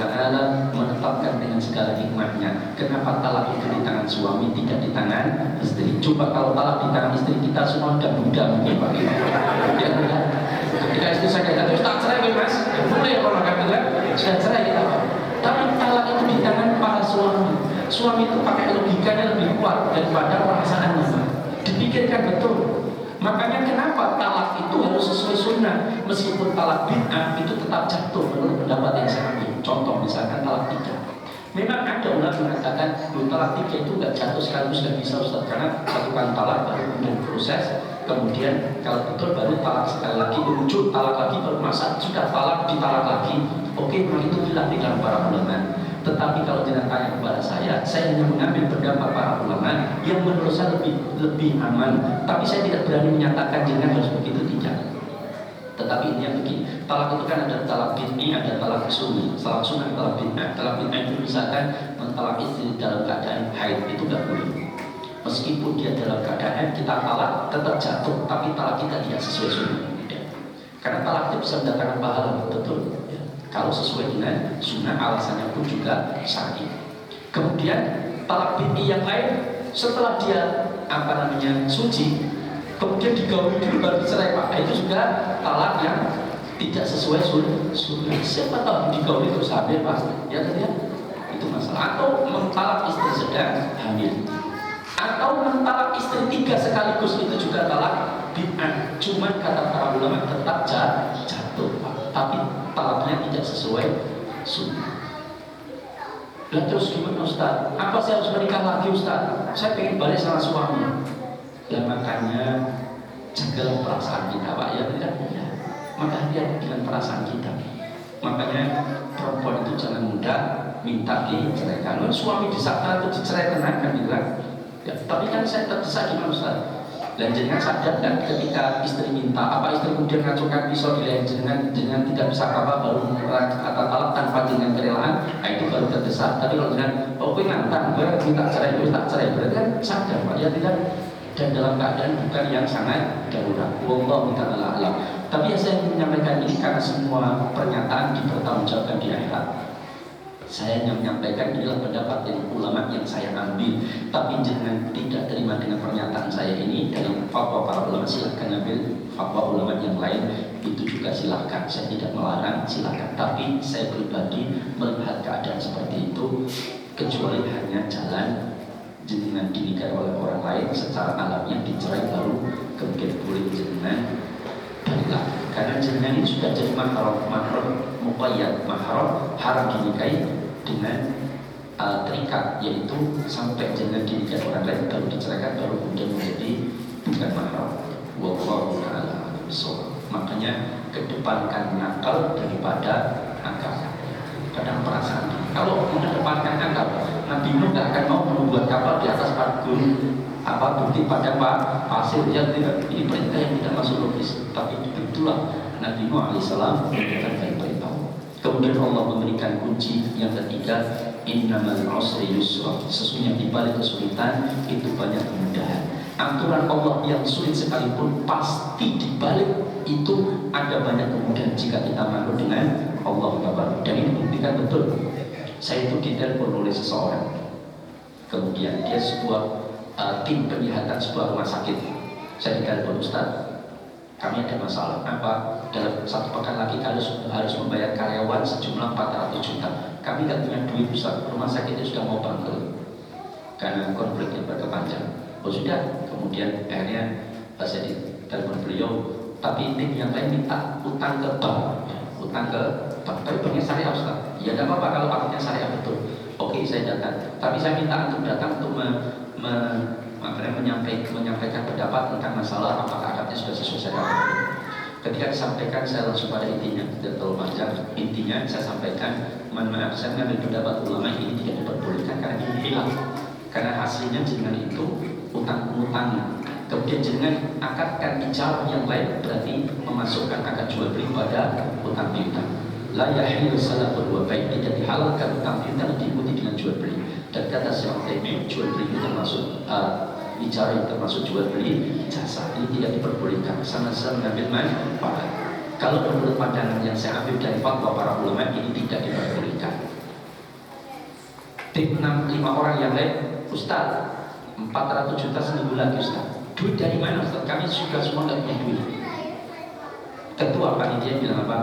Ta'ala menetapkan dengan segala hikmahnya. Kenapa talak itu di tangan suami, tidak di tangan istri? Coba kalau talak di tangan istri, kita semua udah muda mungkin Pak. Ya enggak. Ketika istri saya kata, terus tak cerai Mas, ya boleh kalau kata kan, sudah cerai kita Pak. Tapi talak itu di tangan para suami. Suami itu pakai logikanya lebih kuat daripada perasaannya. Dipikirkan betul. Makanya kenapa talak itu harus sesuai sunnah. Meskipun talak bid'ah itu tetap jatuh menurut pendapat yang saya ambil. Contoh misalkan talak 3. Memang ada ulama mengatakan talak 3 itu nggak jatuh sekaligus, nggak bisa Ustaz, karena satu kali talak baru kemudian proses, kemudian kalau betul baru talak sekali lagi, muncul talak lagi, baru masa sudah talak ditalak lagi. Oke, memang itu bilang di dalam para ulama. Tetapi kalau jangan tanya kepada saya hanya mengambil pendapat para ulama yang menurut saya lebih aman. Tapi saya tidak berani menyatakan jangan harus begitu, tidak. Tetapi ini yang begini, talak itu kan ada talak bid'i, ada talak sunni. Talak sunni, talak bid'ah. Talak bid'ah itu misalkan mentalak istri dalam keadaan haid, itu tidak boleh. Meskipun dia dalam keadaan haid, kita talak tetap jatuh, tapi talak kita tidak sesuai sunnah. Ya. Karena talak itu bisa mendatangkan pahala, betul. Ya. Kalau sesuai dengan sunnah, alasannya pun juga syar'i. Kemudian talak bid'i yang lain, setelah dia suci, kemudian digauli dulu baru dicerai, Pak. Itu juga talak yang tidak sesuai sunnah. Siapa tahu digauli terus hamil, Pak? Ya kan ya? Itu masalah. Atau mentalak istri sedang hamil. Atau mentalak istri 3 sekaligus, itu juga talak bid'ah. Cuman kata para ulama tetap jatuh, Pak. Tapi talaknya tidak sesuai sunnah. Lah terus gimana Ustaz? Apa saya harus menikah lagi Ustaz? Saya pengen balik sama suami. Ya makanya jagalah perasaan kita, Pak, ya tidak? Ya. Maka hati-hati dengan perasaan kita. Makanya perempuan itu jangan mudah minta diceraikan. Suami disakta atau diceraikan kan bilang. Ya, tapi kan saya terdesak gimana Ustaz? Dan jangan sadar kan ketika istri minta, apa istri kemudian ngacukan pisau di leher dengan tidak bisa apa baru kata talak tanpa dengan kerelaan, itu baru terdesak. Tapi kalau dengan nantang, minta cerai, tak cerai, berarti kan sadar, Pak, ya tidak? Dan dalam keadaan bukan yang sangat darurat. Wallahu ta'ala alam. Tapi saya menyampaikan ini karena semua pernyataan dipertanggungjawabkan di akhirat. Saya yang menyampaikan inilah pendapat yang ulama yang saya ambil. Tapi jangan tidak terima dengan pernyataan saya ini dari fatwa para ulama, silahkan ambil fatwa ulama yang lain, itu juga silahkan. Saya tidak melarang, silahkan. Tapi saya pribadi melihat keadaan seperti itu, kecuali hanya jalan jenengan dinikahi oleh orang lain secara alamiah, dicerai baru kemudian boleh jenengan balik. Karena jenengan ini sudah jadi mahram muqayyad, mahram haram dinikahi dengan terikat, yaitu sampai jenengan dinikahi orang lain baru diceraikan, baru kemudian menjadi bukan mahram. Wallahu ta'ala bishawab. Makanya kedepankan nakal daripada akal. Kadang perasaan. Kalau mengedepankan akal, Nabi Nuh tidak akan mau membuat kapal di atas bukti pada pasir. Ya tidak, ini perintah yang tidak masuk logis. Tapi itulah Nabi Nuh alaihissalam memberikan perintah. Kemudian Allah memberikan kunci yang ketiga, innamal usri yusra. Sesungguhnya di balik kesulitan itu banyak kemudahan. Aturan Allah yang sulit sekalipun pasti di balik itu ada banyak kemudahan jika kita manut dengan Allah Taala. Dan ini buktikan betul. Saya itu ditelepon oleh seseorang. Kemudian dia sebuah tim penyihatan sebuah rumah sakit. Saya ditelepon, Ustaz, kami ada masalah. Apa? Dalam 1 pekan lagi harus membayar karyawan sejumlah 400 juta. Kami nggak punya duit, Ustaz. Rumah sakit itu sudah mau bangkrut karena konflik yang berkepanjang. Oh sudah. Kemudian akhirnya saya ditelepon beliau. Tapi tim yang lain minta utang ke bank. Utang ke bank. Tapi banknya syariah, Ustaz. Ya tidak apa-apa kalau banknya syariah, betul. Oke, saya datang. Tapi saya minta untuk datang untuk menyampaikan pendapat tentang masalah apakah akadnya sudah sesuai syariat. Ketika disampaikan, saya langsung pada intinya, tidak terlalu panjang. Intinya saya sampaikan, mohon maaf, saya mengambil pendapat ulama ini tidak diperbolehkan karena ini hilang. Karena hasilnya jenengan itu utang-utang. Kemudian jenengan akadkan ijarah yang lain, berarti memasukkan akad jual beli pada utang piutang. La yahillu salafun wa bai', tidak dihalalkan utang piutang diikuti dengan jual beli. Dan kata Syekh Utsaimin, jual beli itu termasuk ijarah, yang termasuk jual beli jasa. Ini tidak diperbolehkan, sama-sama mengambil manfaat. Kalau menurut pandangan yang saya ambil dari fatwa para ulama, ini tidak diperbolehkan. Tim 5 orang yang lain, Ustaz, 400 juta seminggu lagi Ustaz. Duit dari mana Ustaz? Kami juga semua nggak punya duit. Ketua panitia bilang apa?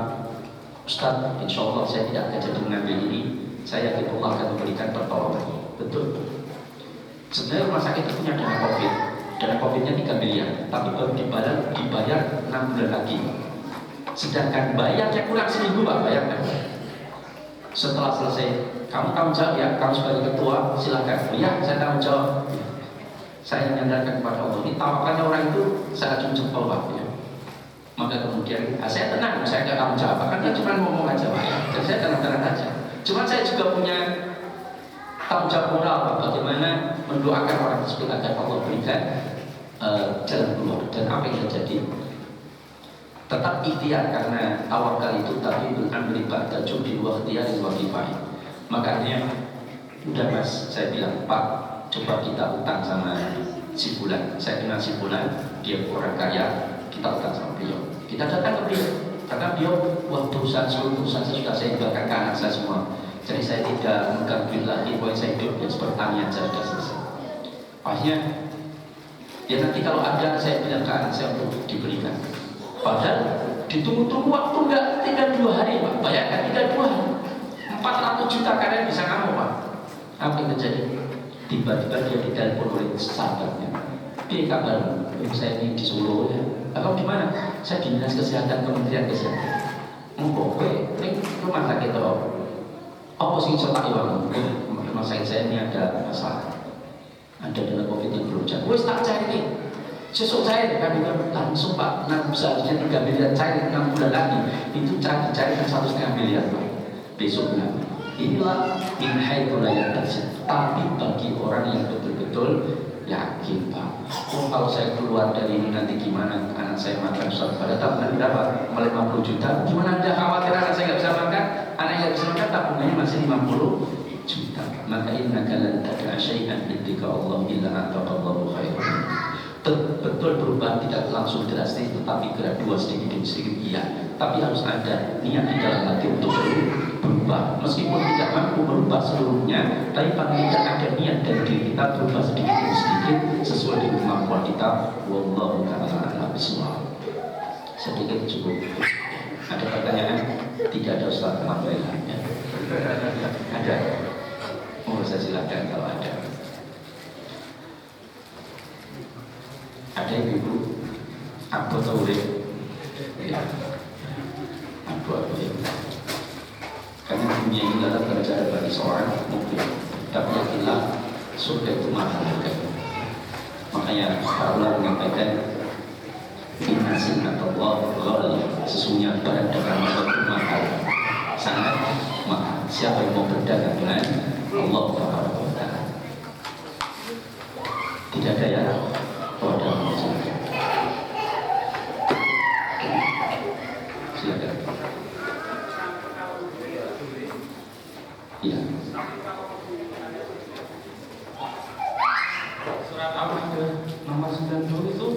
Ustaz, insya Allah saya tidak akan jadi mengambil ini. Saya yakin Allah akan memberikan pertolongan. Betul. Sebenarnya rumah sakit itu punya dana COVID. Dana COVID-nya 3 miliar, tapi baru dibayar 6 bulan lagi. Sedangkan bayarnya kurang seminggu, Pak, bayarkan. Setelah selesai kamu tanggung jawab ya, kamu sebagai ketua silakan. Ya, saya tanggung jawab. Saya menyandarkan kepada Allah. Ini tawakalnya orang itu saya acung jempol Pak ya. Maka kemudian saya tenang, saya nggak tanggung jawab, kan dia cuma ngomong aja Pak ya. Dan saya tenang-tenang aja. Cuma saya juga punya tanggung jawab moral Pak, bagaimana mendoakan orang tersebut agar Allah berikan jalan keluar. Dan apa yang terjadi? Tetap ikhtiar, karena tawakal itu tapi berambil ba'da judi wa ikhtiyari wa kifai. Makanya udah Mas, saya bilang Pak, coba kita utang sama si Fulan. Saya kenal si Fulan, dia orang kaya, kita utang sama beliau. Kita datang ke beliau, karena beliau seluruh perusahaan saya sudah saya jualkan ke anak saya semua. Jadi saya tidak memegang duit lagi, pokoknya saya hidup ya seperti tanian, saya sudah selesai. Akhirnya ya nanti kalau ada saya bilang ke anak saya untuk diberikan. Padahal ditunggu-tunggu waktu enggak tinggal 2 hari Pak. Bayangkan tinggal 2 hari, 400 juta kalian bisa ngamuk Pak. Apa yang terjadi? Tiba-tiba dia ditelepon oleh sahabatnya. Dia kabar, saya ini di Solo ya. Kamu di mana? Saya di Dinas Kesehatan, Kementerian Kesehatan. Mau ini rumah sakit toh? Apa sih cetak uang? Rumah sakit saya ini ada masalah. Ada dalam COVID yang berujar. Wes tak cari. Sesuk cair kan itu langsung Pak. Nah seharusnya 3 miliar cair 6 bulan lagi. Itu cari 1,5 miliar Pak. Besoknya. Inilah min haitsu la yahtasib. Tapi bagi orang yang betul-betul yakin Pak, oh kalau saya keluar dari ini nanti gimana anak saya makan Ustaz? Pada tabungan berapa? 50 juta. Gimana Anda khawatir anak saya nggak bisa makan? Anak yang bisa makan tabungannya masih 50 juta. Maka innaka lan tad'a syai'an indika Allah illa ataqallahu khairan. Betul berubah tidak langsung drastis, tetapi gerak 2 sedikit demi sedikit iya. Tapi harus ada niat di dalam hati untuk berubah. Meskipun tidak mampu berubah seluruhnya, tapi paling tidak ada niat dari diri kita berubah sedikit demi sedikit sesuai dengan kemampuan kita. Wallahu ta'ala a'lam bishawab. Sedikit cukup. Ada pertanyaan? Tidak ada Ustaz, alhamdulillah. Ada? Oh, saya silakan kalau ada. Ada ibu apa tahu deh ya apa ya karena dunia ini adalah pelajaran bagi seorang mukmin, tapi yakinlah surga itu mahal juga. Makanya para ulama menyampaikan inna sinatullah ghali, sesungguhnya barang dagangan Allah itu mahal, sangat mahal. Siapa yang mau berdagang dengan Allah Subhanahu wa ta'ala? Tidak ada ya. Oh, ada silakan. Iya. Surat Al-Maidah nomor 90 itu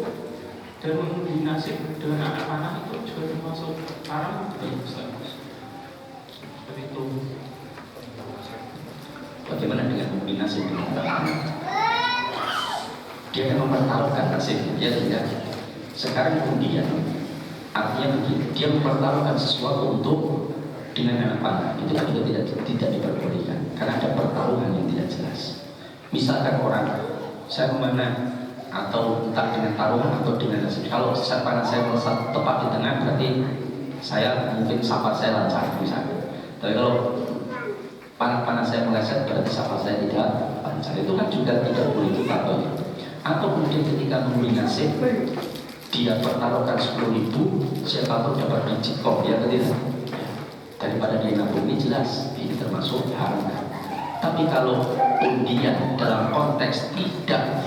dan mengundi nasib dengan anak-anak itu juga termasuk haram. Seperti itu. Bagaimana dengan mengundi nasib dengan anak-anak? Dia mempertaruhkan nasibnya, ya tidak. Sekarang kemudian artinya begini, dia mempertaruhkan sesuatu untuk dengan anak-anak itu kan juga tidak diperbolehkan karena ada pertaruhan yang tidak jelas. Misalkan orang saya kemana atau entah dengan taruhan atau dengan nasib. Kalau panah saya melesat tepat di tengah berarti saya mungkin sahabat saya lancar misalnya. Tapi kalau panah saya meleset berarti sahabat saya tidak lancar. Itu kan juga tidak boleh kita. Atau kemudian ketika membeli nasib dia pertaruhkan 10.000, siapa tahu dapat biji kok ya tidak, daripada dia nabung, ini jelas ini termasuk haram. Tapi kalau undian dalam konteks tidak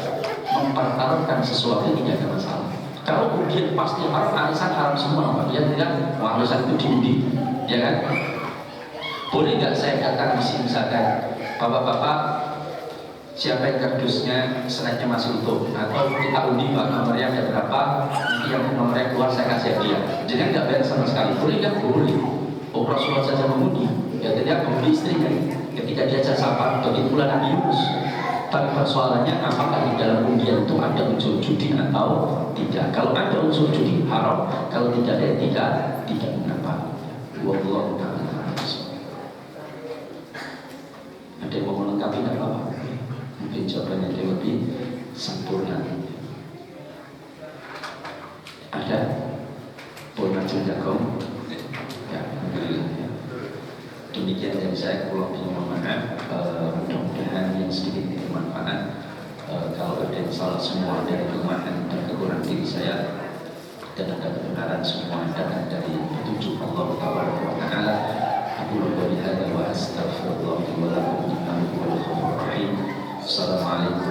mempertaruhkan sesuatu ini tidak ada masalah. Kalau undian pasti haram, arisan haram semua Pak, ya tidak, arisan itu diundi ya kan. Boleh nggak saya datang di sini misalkan bapak-bapak siapa yang kardusnya slide-nya masih utuh, atau kita undi Pak nomornya ada berapa, nanti yang nomornya keluar saya kasih hadiah. Jadi nggak bayar sama sekali. Boleh nggak? Boleh. Oh Rasulullah saja mengundi, ya tidak mengundi istrinya ketika dia sapa begitu pula Nabi Yunus. Tapi persoalannya apakah di dalam undian itu ada unsur judi atau tidak? Kalau ada unsur judi haram, kalau tidak ada tidak mengapa. Wallahu ta'ala. Ada yang mau melengkapi tidak apa-apa? Mungkin jawabannya yang lebih sempurna. Ada Purna Jendagong ya, alhamdulillah ya. Demikian. Sekian dari saya, kalau mohon maaf. Mudah-mudahan yang sedikit ini bermanfaat. Kalau ada yang salah semua dari kelemahan dan kekurangan diri saya, dan ada kebenaran semua datang dari petunjuk Allah Taala. Aku lupa bihadza wa astaghfirullah wa lakum innahu huwal ghafurur rahim. Assalamualaikum